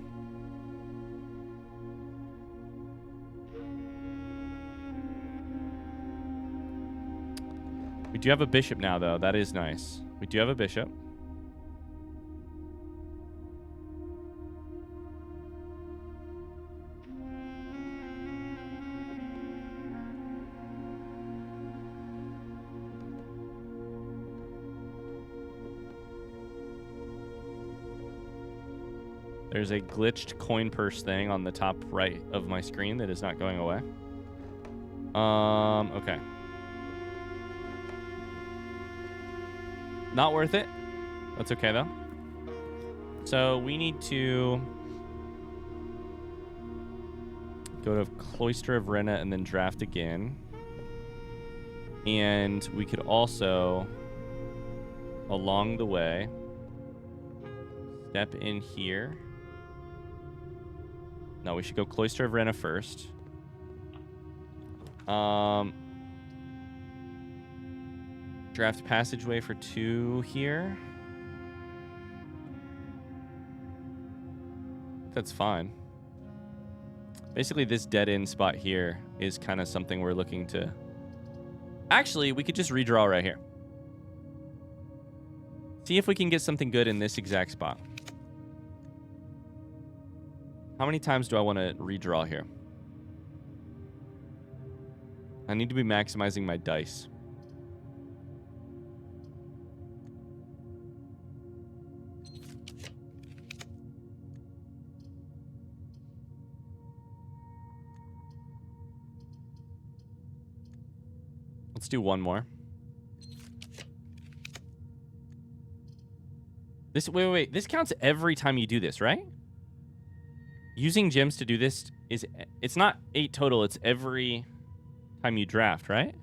A: We do have a bishop now, though. That is nice. We do have a bishop. There's a glitched coin purse thing on the top right of my screen that is not going away. Okay. Not worth it. That's okay, though. So we need to go to Cloister of Rena and then draft again. And we could also, along the way, step in here. No, we should go Cloister of Rena first. Draft passageway for 2 here. That's fine. Basically, this dead-end spot here is kind of something we're looking to... Actually, we could just redraw right here. See if we can get something good in this exact spot. How many times do I want to redraw here? I need to be maximizing my dice. Let's do one more. Wait. This counts every time you do this, right? Using gems to do this it's not 8 total, it's every time you draft, right?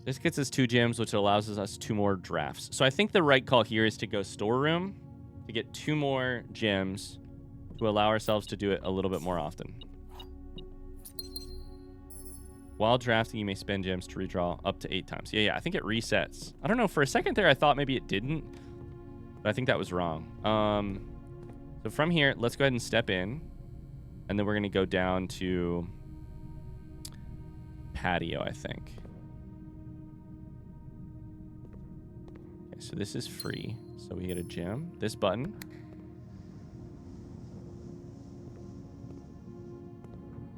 A: This gets us 2 gems, which allows us 2 more drafts. So I think the right call here is to go storeroom to get 2 more gems to allow ourselves to do it a little bit more often. While drafting, you may spend gems to redraw up to 8 times. Yeah, I think it resets. I don't know, for a second there I thought maybe it didn't. But I think that was wrong. So from here, let's go ahead and step in. And then we're going to go down to patio, I think. Okay, so this is free. So we get a gem. This button.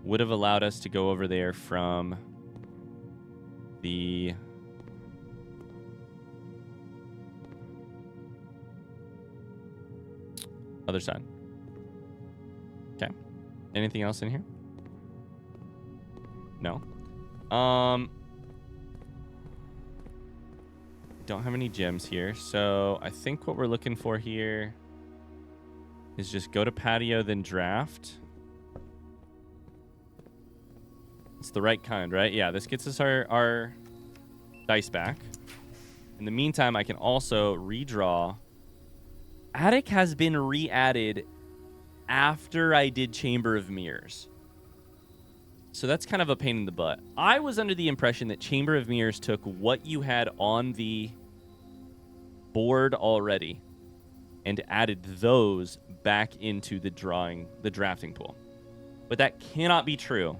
A: Would have allowed us to go over there from the... other side. Okay. Anything else in here? No. Don't have any gems here. So I think what we're looking for here is just go to patio, then draft. It's the right kind, right? Yeah, this gets us our dice back. In the meantime, I can also redraw. Attic has been re-added after I did Chamber of Mirrors. So that's kind of a pain in the butt. I was under the impression that Chamber of Mirrors took what you had on the board already and added those back into the drafting pool. But that cannot be true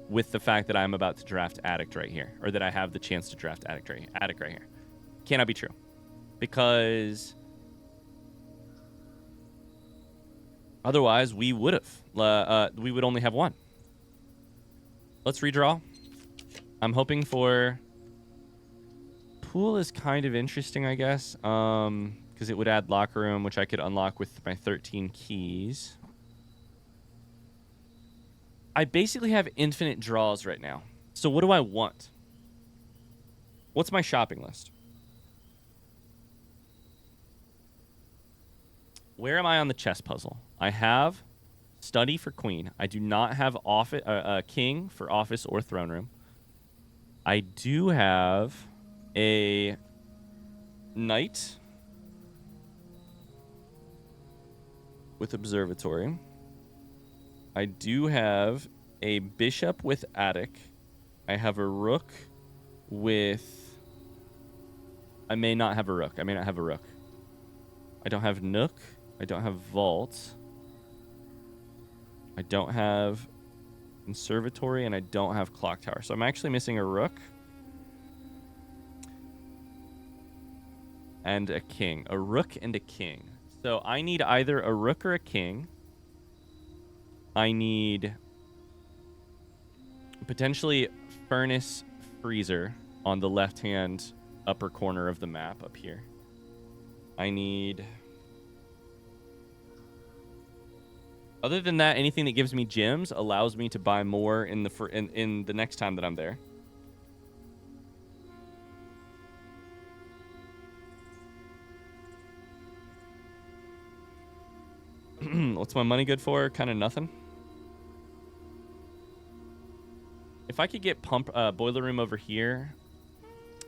A: with the fact that I'm about to draft Attic right here, or that I have the chance to draft Attic right here. Cannot be true. Because otherwise, we would have. We would only have 1. Let's redraw. I'm hoping for pool is kind of interesting, I guess, because it would add locker room, which I could unlock with my 13 keys. I basically have infinite draws right now. So what do I want? What's my shopping list? Where am I on the chess puzzle? I have study for queen. I do not have king for office or throne room. I do have a knight with observatory. I do have a bishop with attic. I have a rook with... I may not have a rook. I may not have a rook. I don't have nook. I don't have vault. I don't have conservatory, and I don't have clock tower. So I'm actually missing a rook and a king. A rook and a king. So I need either a rook or a king. I need potentially furnace freezer on the left-hand upper corner of the map up here. I need... Other than that, anything that gives me gems allows me to buy more in the next time that I'm there. What's my money good for? Kind of nothing. If I could get boiler room over here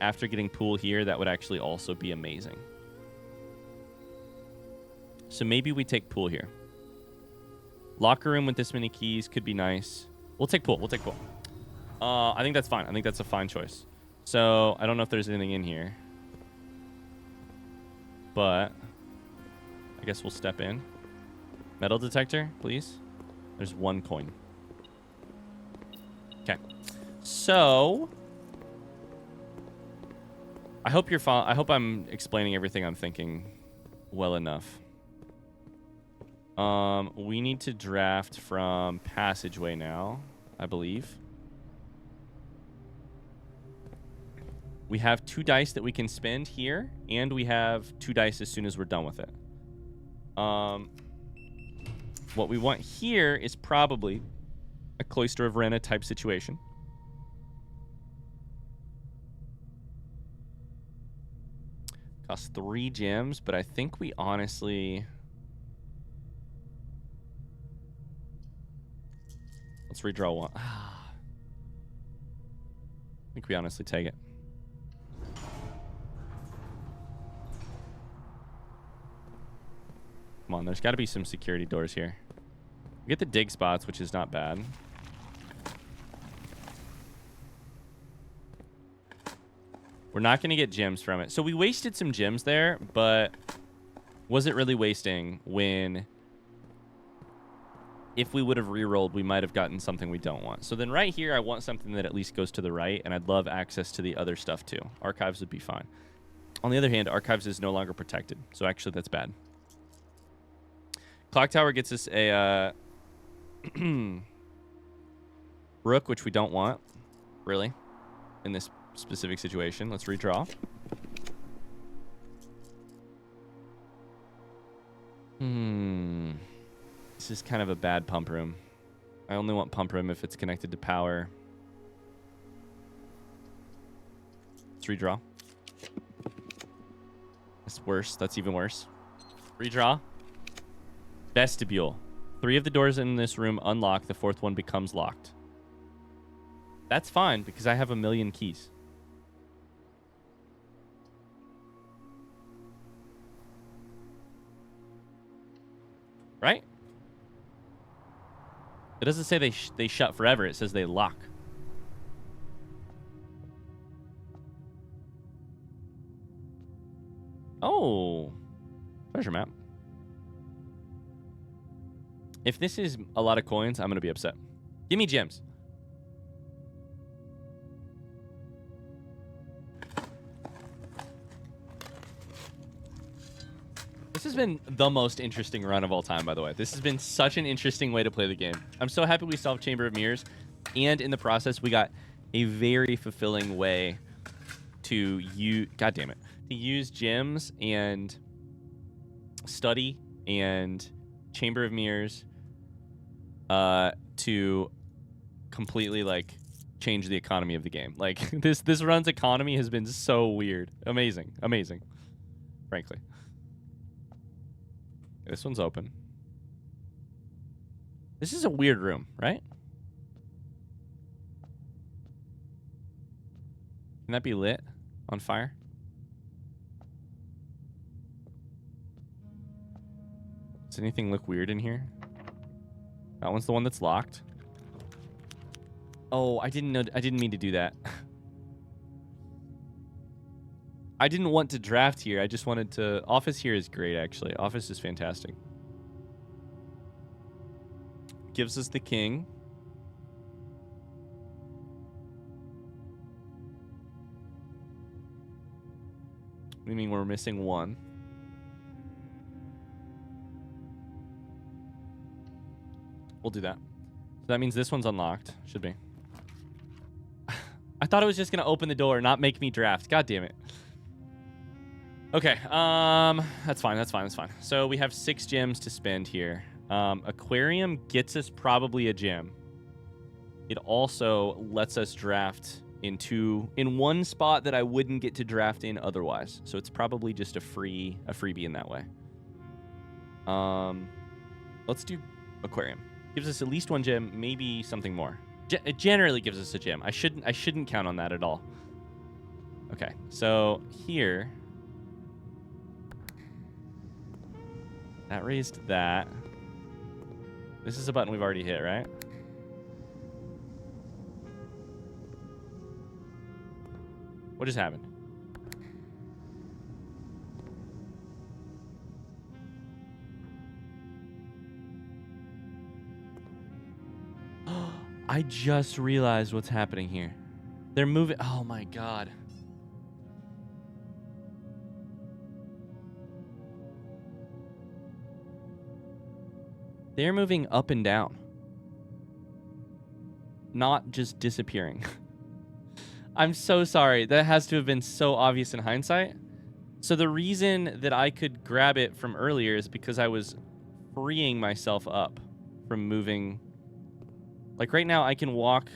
A: after getting pool here, that would actually also be amazing. So maybe we take pool here. Locker room with this many keys could be nice. We'll take pool. We'll take pool. I think that's fine. I think that's a fine choice. So I don't know if there's anything in here, but I guess we'll step in. Metal detector, please. There's one coin. Okay. So I hope you're I hope I'm explaining everything I'm thinking well enough. We need to draft from passageway now, I believe. We have 2 dice that we can spend here, and we have 2 dice as soon as we're done with it. What we want here is probably a Cloister of Rena type situation. Costs 3 gems, but I think we honestly... Let's redraw one. I think we honestly take it. Come on, there's got to be some security doors here. We get the dig spots, which is not bad. We're not going to get gems from it. So we wasted some gems there, but was it really wasting when... If we would have re-rolled, we might have gotten something we don't want. So then right here, I want something that at least goes to the right, and I'd love access to the other stuff too. Archives would be fine. On the other hand, Archives is no longer protected, so actually that's bad. Clock Tower gets us a Rook, which we don't want, really, in this specific situation. Let's redraw. This is kind of a bad pump room. I only want pump room if it's connected to power. Let's redraw. That's worse. That's even worse. Redraw. Vestibule. 3 of the doors in this room unlock. The 4th one becomes locked. That's fine because I have 1,000,000 keys. Right? It doesn't say they shut forever. It says they lock. Oh. Treasure map. If this is a lot of coins, I'm going to be upset. Give me gems. This has been the most interesting run of all time, by the way. This has been such an interesting way to play the game. I'm so happy we solved Chamber of Mirrors, and in the process, we got a very fulfilling way to use, God damn it, to use gems and study and Chamber of Mirrors to completely like change the economy of the game. Like this run's economy has been so weird. Amazing. Amazing. Frankly. This one's open. This is a weird room, right? Can that be lit on fire? Does anything look weird in here? That one's the one that's locked. Oh, I didn't know. I didn't mean to do that. I didn't want to draft here. I just wanted to... Office here is great, actually. Office is fantastic. Gives us the king. Meaning we're missing one. We'll do that. So that means this one's unlocked. Should be. I thought it was just going to open the door, not make me draft. God damn it. Okay. That's fine. That's fine. That's fine. So we have 6 gems to spend here. Aquarium gets us probably a gem. It also lets us draft in one spot that I wouldn't get to draft in otherwise. So it's probably just a freebie in that way. Let's do aquarium. Gives us at least 1 gem, maybe something more. It generally gives us a gem. I shouldn't count on that at all. Okay, so here, that raised that. This is a button we've already hit, right? What just happened? I just realized what's happening here. They're moving. Oh my God. They're moving up and down. Not just disappearing. I'm so sorry. That has to have been so obvious in hindsight. So the reason that I could grab it from earlier is because I was freeing myself up from moving. Like right now, I can walk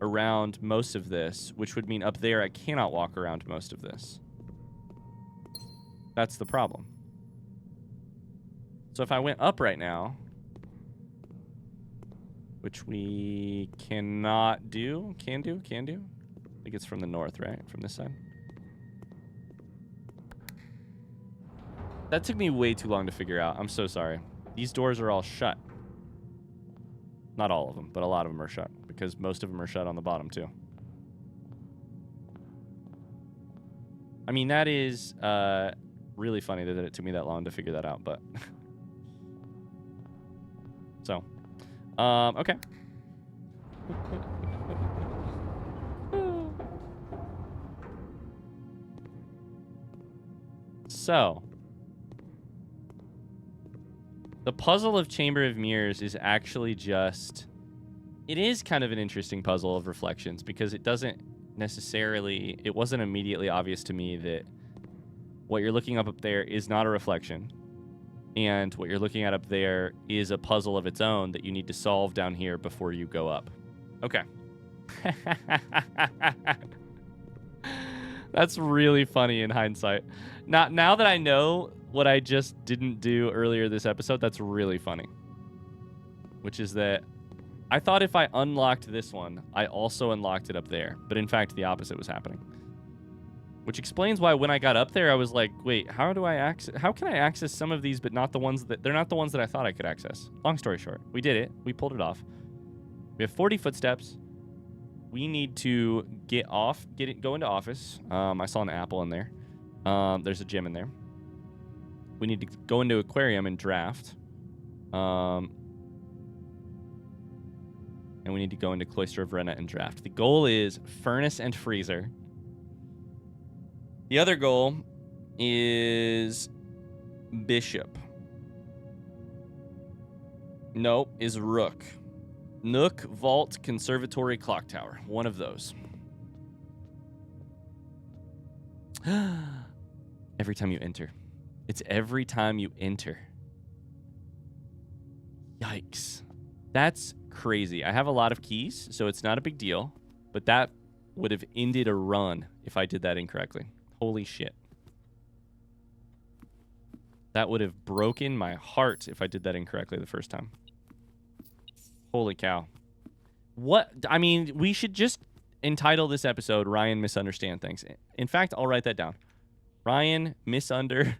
A: around most of this, which would mean up there I cannot walk around most of this. That's the problem. So if I went up right now, which we cannot do, can do. I think it's from the north, right? From this side. That took me way too long to figure out. I'm so sorry. These doors are all shut. Not all of them, but a lot of them are shut because most of them are shut on the bottom too. I mean, that is really funny that it took me that long to figure that out, but so okay. So the puzzle of Chamber of Mirrors is actually just... It is kind of an interesting puzzle of reflections because it doesn't necessarily... It wasn't immediately obvious to me that what you're looking up there is not a reflection. And what you're looking at up there is a puzzle of its own that you need to solve down here before you go up. Okay. That's really funny in hindsight. Now that I know what I just didn't do earlier this episode, that's really funny. Which is that I thought if I unlocked this one, I also unlocked it up there. But in fact, the opposite was happening. Which explains why when I got up there, I was like, wait, how can I access some of these, but not the ones that... They're not the ones that I thought I could access. Long story short, we did it. We pulled it off. We have 40 footsteps. We need to go into office. I saw an apple in there. There's a gem in there. We need to go into aquarium and draft. And we need to go into Cloister of Rena and draft. The goal is furnace and freezer. The other goal is bishop. Nope, is rook. Nook, vault, conservatory, clock tower. One of those. Every time you enter. It's every time you enter. Yikes. That's crazy. I have a lot of keys, so it's not a big deal. But that would have ended a run if I did that incorrectly. Holy shit. That would have broken my heart if I did that incorrectly the first time. Holy cow. What? I mean, we should just entitle this episode Ryan Misunderstand Things. In fact, I'll write that down. Ryan Misunderstands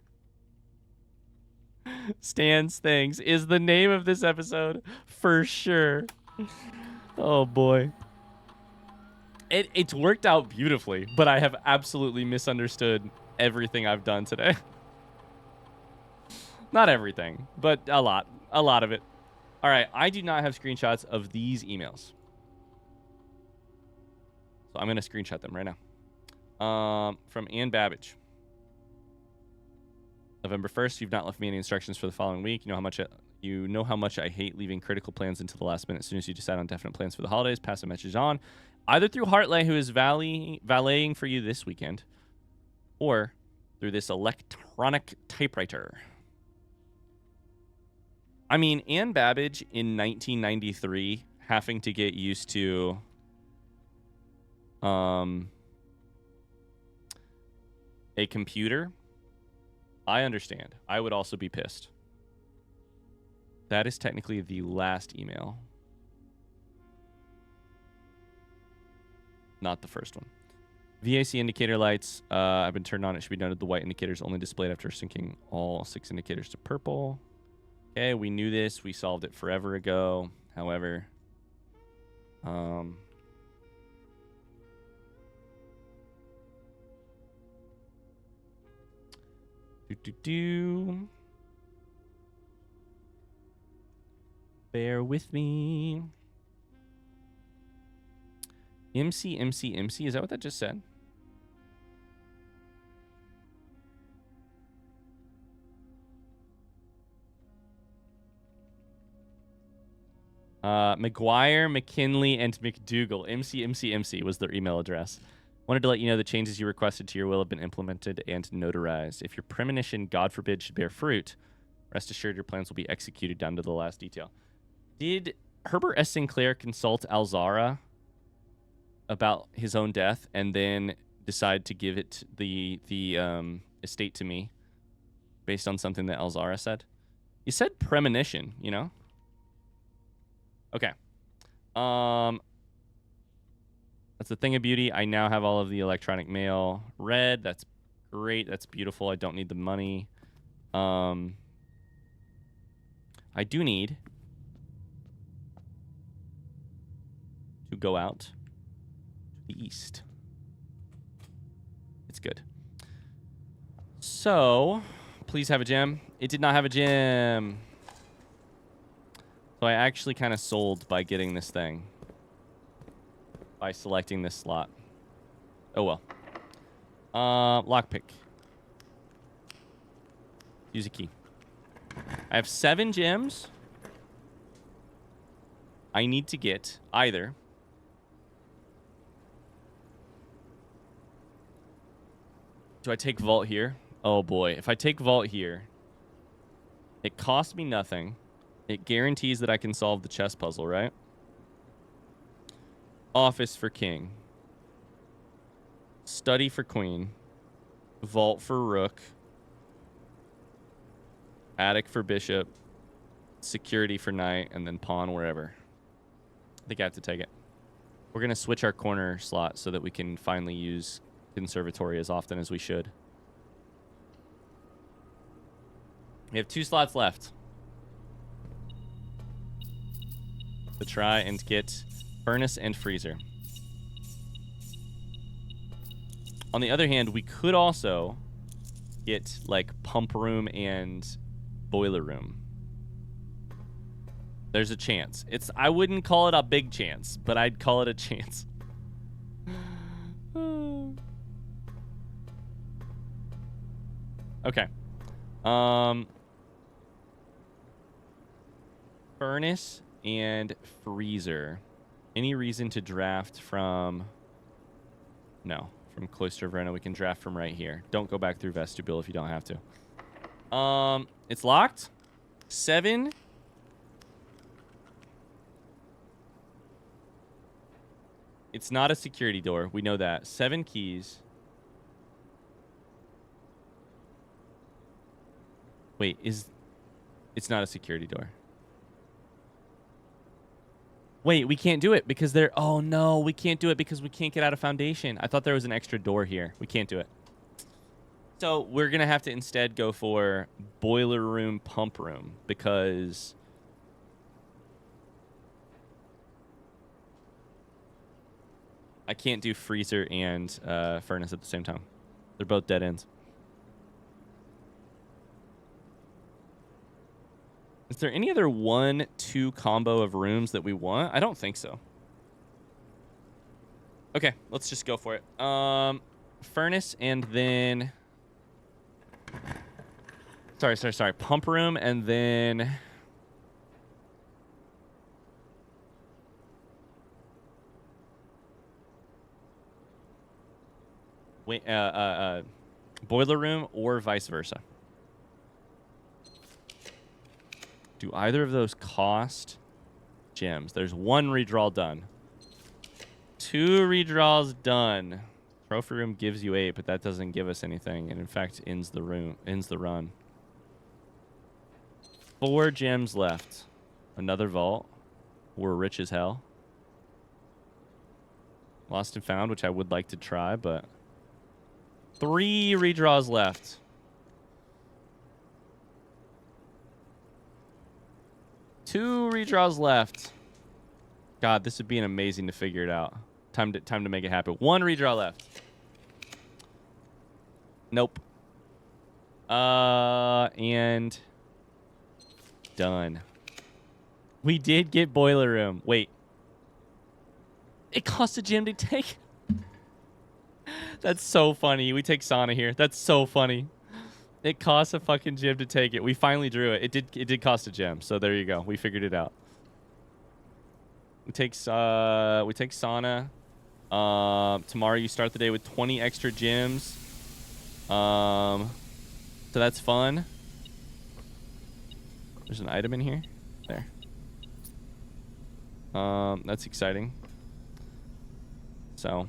A: Things is the name of this episode for sure. Oh boy. It's worked out beautifully, but I have absolutely misunderstood everything I've done today. Not everything, but a lot of it. All right, I do not have screenshots of these emails. So I'm going to screenshot them right now. From Ann Babbage. November 1st, you've not left me any instructions for the following week. You know how much I hate leaving critical plans until the last minute as soon as you decide on definite plans for the holidays. Pass a message on. Either through Hartley, who is valeting for you this weekend, or through this electronic typewriter. I mean, Ann Babbage in 1993 having to get used to a computer, I understand. I would also be pissed. That is technically the last email. Not the first one. VAC indicator lights have been turned on. It should be noted the white indicators only displayed after syncing all 6 indicators to purple. Okay, we knew this. We solved it forever ago. However, bear with me. MC. Is that what that just said? McGuire, McKinley, and McDougal. MC was their email address. Wanted to let you know the changes you requested to your will have been implemented and notarized. If your premonition, God forbid, should bear fruit, rest assured your plans will be executed down to the last detail. Did Herbert S. Sinclair consult Alzara about his own death and then decide to give it the estate to me based on something that Alzara said? You said premonition, you know? Okay. That's the thing of beauty. I now have all of the electronic mail read. That's great. That's beautiful. I don't need the money. I do need to go out to the east. It's good. So, please have a gem. It did not have a gem. So I actually kind of sold by getting this thing. By selecting this slot. Oh well. Lockpick. Use a key. I have 7 gems. I need to get either. Do I take Vault here? Oh boy. If I take Vault here, it costs me nothing. It guarantees that I can solve the chess puzzle, right? Office for king. Study for queen. Vault for rook. Attic for bishop. Security for knight. And then pawn wherever. I think I have to take it. We're going to switch our corner slot so that we can finally use conservatory as often as we should. We have 2 slots left to try and get furnace and freezer. On the other hand, we could also get like pump room and boiler room. There's a chance. I wouldn't call it a big chance, but I'd call it a chance. Okay. Furnace and freezer. Any reason to draft from... No, from Cloister Verona. We can draft from right here. Don't go back through vestibule if you don't have to. It's locked. 7. It's not a security door. We know that. 7 keys. Wait, it's not a security door. Wait, we can't do it because there... Oh, no, we can't do it because we can't get out of foundation. I thought there was an extra door here. We can't do it. So we're going to have to instead go for boiler room, pump room because... I can't do freezer and furnace at the same time. They're both dead ends. Is there any other 1-2 combo of rooms that we want? I don't think so. Okay, let's just go for it. Furnace and then... Sorry. Pump room and then... Wait, boiler room or vice versa. Do either of those cost gems? There's 1 redraw done. 2 redraws done. Trophy room gives you 8, but that doesn't give us anything, and in fact ends the run. 4 gems left. Another vault. We're rich as hell. Lost and found, which I would like to try, but 3 redraws left. Two redraws left. God, this would be an amazing to figure it out. Time to make it happen. 1 redraw left. Nope. And done. We did get boiler room. Wait. It cost a gem to take. That's so funny. We take sauna here. That's so funny. It costs a fucking gem to take it. We finally drew it. It did cost a gem. So there you go. We figured it out. We take sauna. Tomorrow you start the day with 20 extra gems. So that's fun. There's an item in here. There. That's exciting. So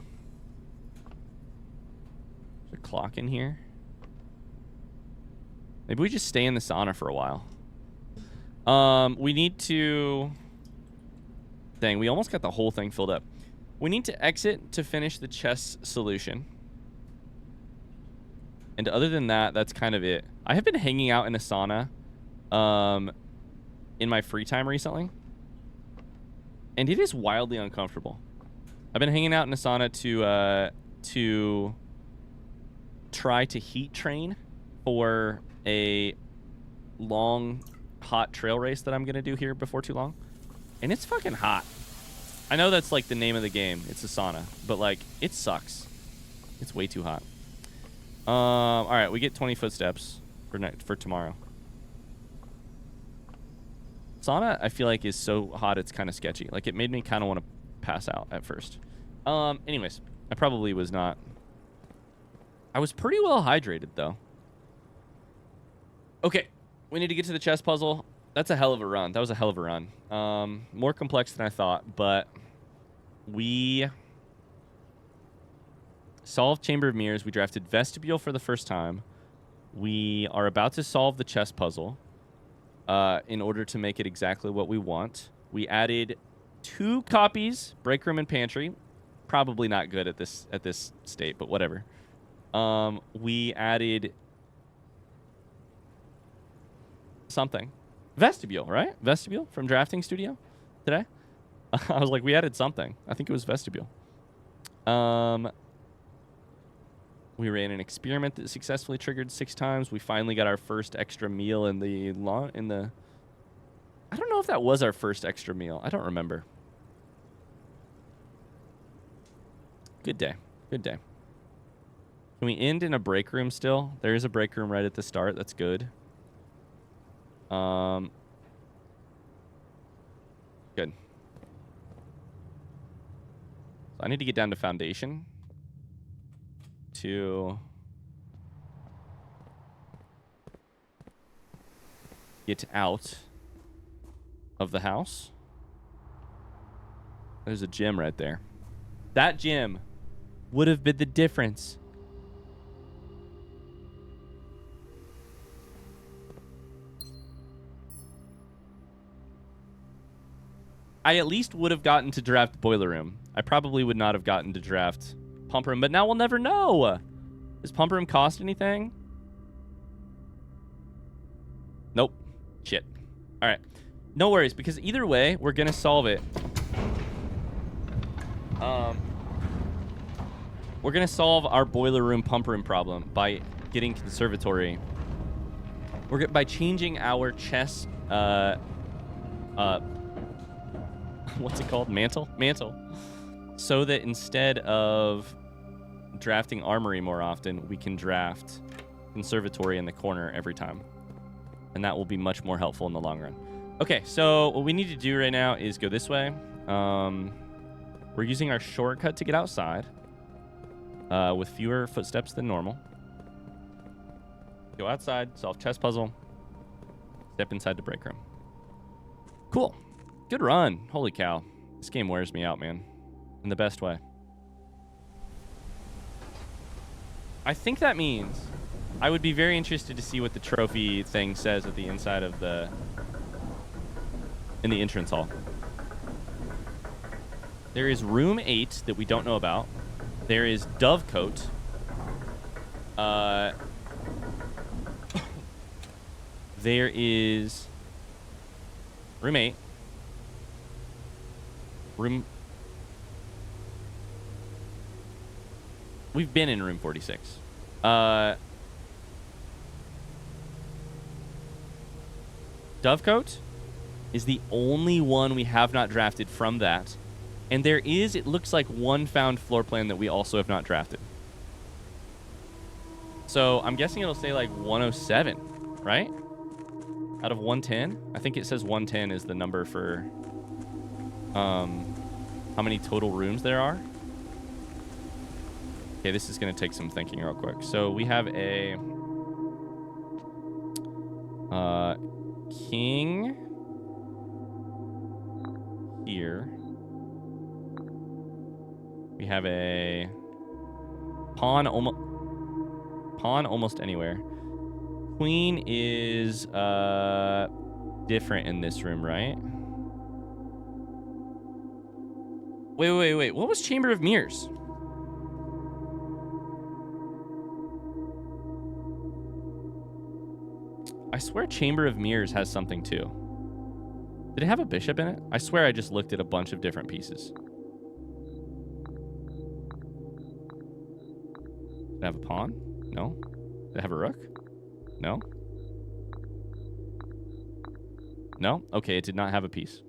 A: there's a clock in here. Maybe we just stay in the sauna for a while. We need to... Dang, we almost got the whole thing filled up. We need to exit to finish the chess solution. And other than that, that's kind of it. I have been hanging out in a sauna in my free time recently. And it is wildly uncomfortable. I've been hanging out in a sauna to try to heat train for a long, hot trail race that I'm going to do here before too long. And it's fucking hot. I know that's like the name of the game. It's a sauna. But like, it sucks. It's way too hot. All right, we get 20 footsteps for tomorrow. Sauna, I feel like, is so hot it's kind of sketchy. Like, it made me kind of want to pass out at first. Anyways, I probably was not. I was pretty well hydrated, though. Okay, we need to get to the chess puzzle. That's a hell of a run. That was a hell of a run. More complex than I thought, but we solved Chamber of Mirrors. We drafted Vestibule for the first time. We are about to solve the chess puzzle in order to make it exactly what we want. We added 2 copies, Break Room and Pantry. Probably not good at this state, but whatever. We added something. Vestibule, right? Vestibule from Drafting Studio today. I was like, we added something. I think it was Vestibule. We ran an experiment that successfully triggered 6 times. We finally got our first extra meal in the I don't know if that was our first extra meal. I don't remember. Good day. Good day. Can we end in a break room still? There is a break room right at the start. That's good. Good. So I need to get down to foundation. to get out of the house. There's a gym right there. That gym would have been the difference. I at least would have gotten to draft Boiler Room. I probably would not have gotten to draft Pump Room, but now we'll never know. Does Pump Room cost anything? Nope. Shit. All right. No worries, because either way, we're going to solve it. We're going to solve our Boiler Room, Pump Room problem by getting Conservatory. By changing our chess... what's it called? Mantle? So that instead of drafting Armory more often, we can draft Conservatory in the corner every time. And that will be much more helpful in the long run. Okay, so what we need to do right now is go this way. We're using our shortcut to get outside with fewer footsteps than normal. Go outside, solve chess puzzle, step inside the break room. Cool. Good run. Holy cow. This game wears me out, man. In the best way. I think that means I would be very interested to see what the trophy thing says at the inside of the... in the entrance hall. There is room 8 that we don't know about. There is Dovecote. There is room 8. We've been in room 46. Dovecote is the only one we have not drafted from that. And there is, it looks like, one found floor plan that we also have not drafted. So I'm guessing it'll say like 107, right? Out of 110? I think it says 110 is the number for how many total rooms there are. Okay, this is going to take some thinking real quick. So we have a king here. We have a pawn almost anywhere. Queen is different in this room, right? Wait. What was Chamber of Mirrors? I swear Chamber of Mirrors has something too. Did it have a bishop in it? I swear I just looked at a bunch of different pieces. Did it have a pawn? No. Did it have a rook? No. No? Okay, it did not have a piece.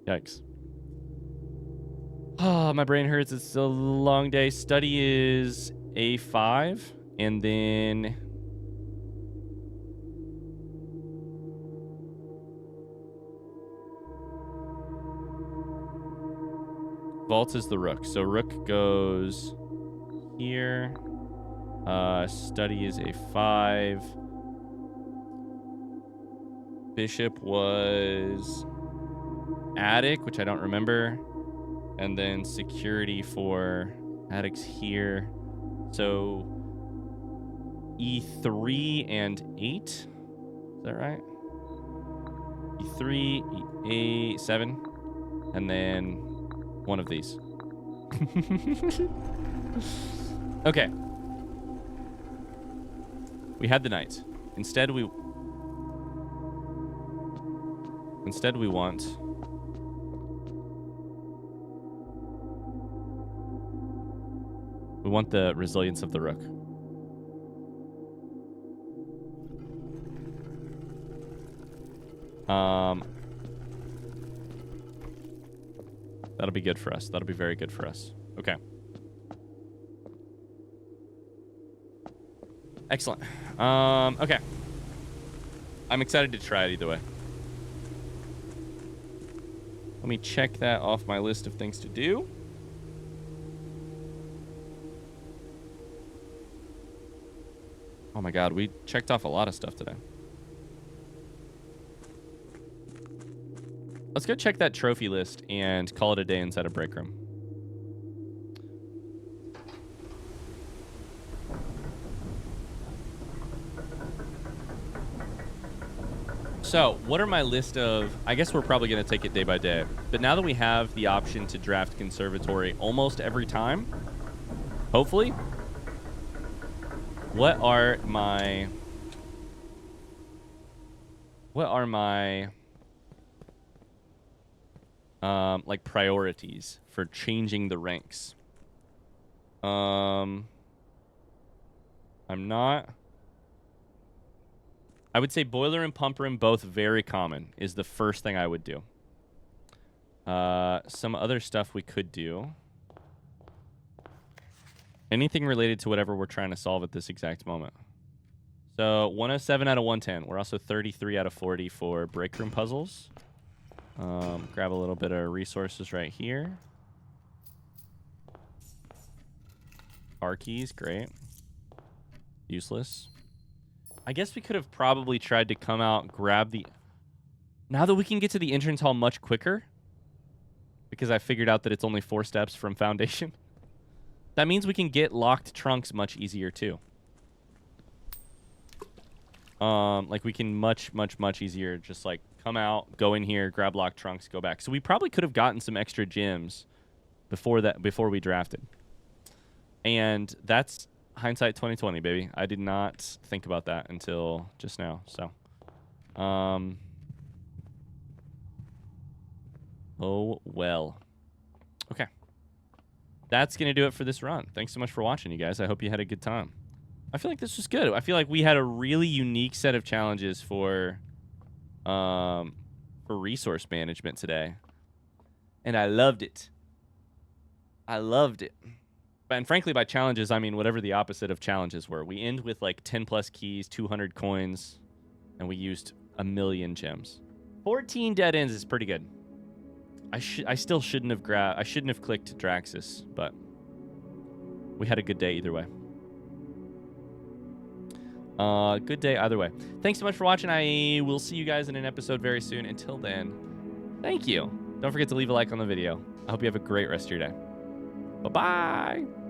A: Yikes. Oh, my brain hurts. It's a long day. Study is A5, and then... Vault is the rook. So rook goes here. Study is A5. Bishop was attic, which I don't remember. And then security for attics here. So E3 and 8. Is that right? E3, E8, 7. And then one of these. Okay. We had the knight. Instead we want the resilience of the rook. That'll be good for us. That'll be very good for us. Okay. Excellent. Okay. I'm excited to try it either way. Let me check that off my list of things to do. Oh my god, we checked off a lot of stuff today. Let's go check that trophy list and call it a day inside a break room. So, what are my list of... I guess we're probably going to take it day by day. But now that we have the option to draft Conservatory almost every time, hopefully, what are my like priorities for changing the ranks? I'm not... I would say boiler and pump room, both very common, is the first thing I would do. Some other stuff we could do. Anything related to whatever we're trying to solve at this exact moment. So 107 out of 110. We're also 33 out of 40 for break room puzzles. Grab a little bit of resources right here. R keys, great. Useless. I guess we could have probably tried to come out, grab the... Now that we can get to the entrance hall much quicker, because I figured out that it's only 4 steps from foundation, that means we can get locked trunks much easier too. Like we can much easier just like come out, go in here, grab locked trunks, go back. So we probably could have gotten some extra gems before we drafted. And that's hindsight 2020, baby. I did not think about that until just now. So, oh well. Okay, that's gonna do it for this run. Thanks so much for watching, you guys. I hope you had a good time. I feel like this was good. I feel like we had a really unique set of challenges for resource management today, and I loved it. I loved it. And frankly, by challenges, I mean whatever the opposite of challenges were. We end with like 10 plus keys, 200 coins, and we used 1,000,000 gems. 14 dead ends is pretty good. I still shouldn't have I shouldn't have clicked Draxus, but we had a good day either way. Good day either way. Thanks so much for watching. I will see you guys in an episode very soon. Until then, thank you. Don't forget to leave a like on the video. I hope you have a great rest of your day. Bye-bye.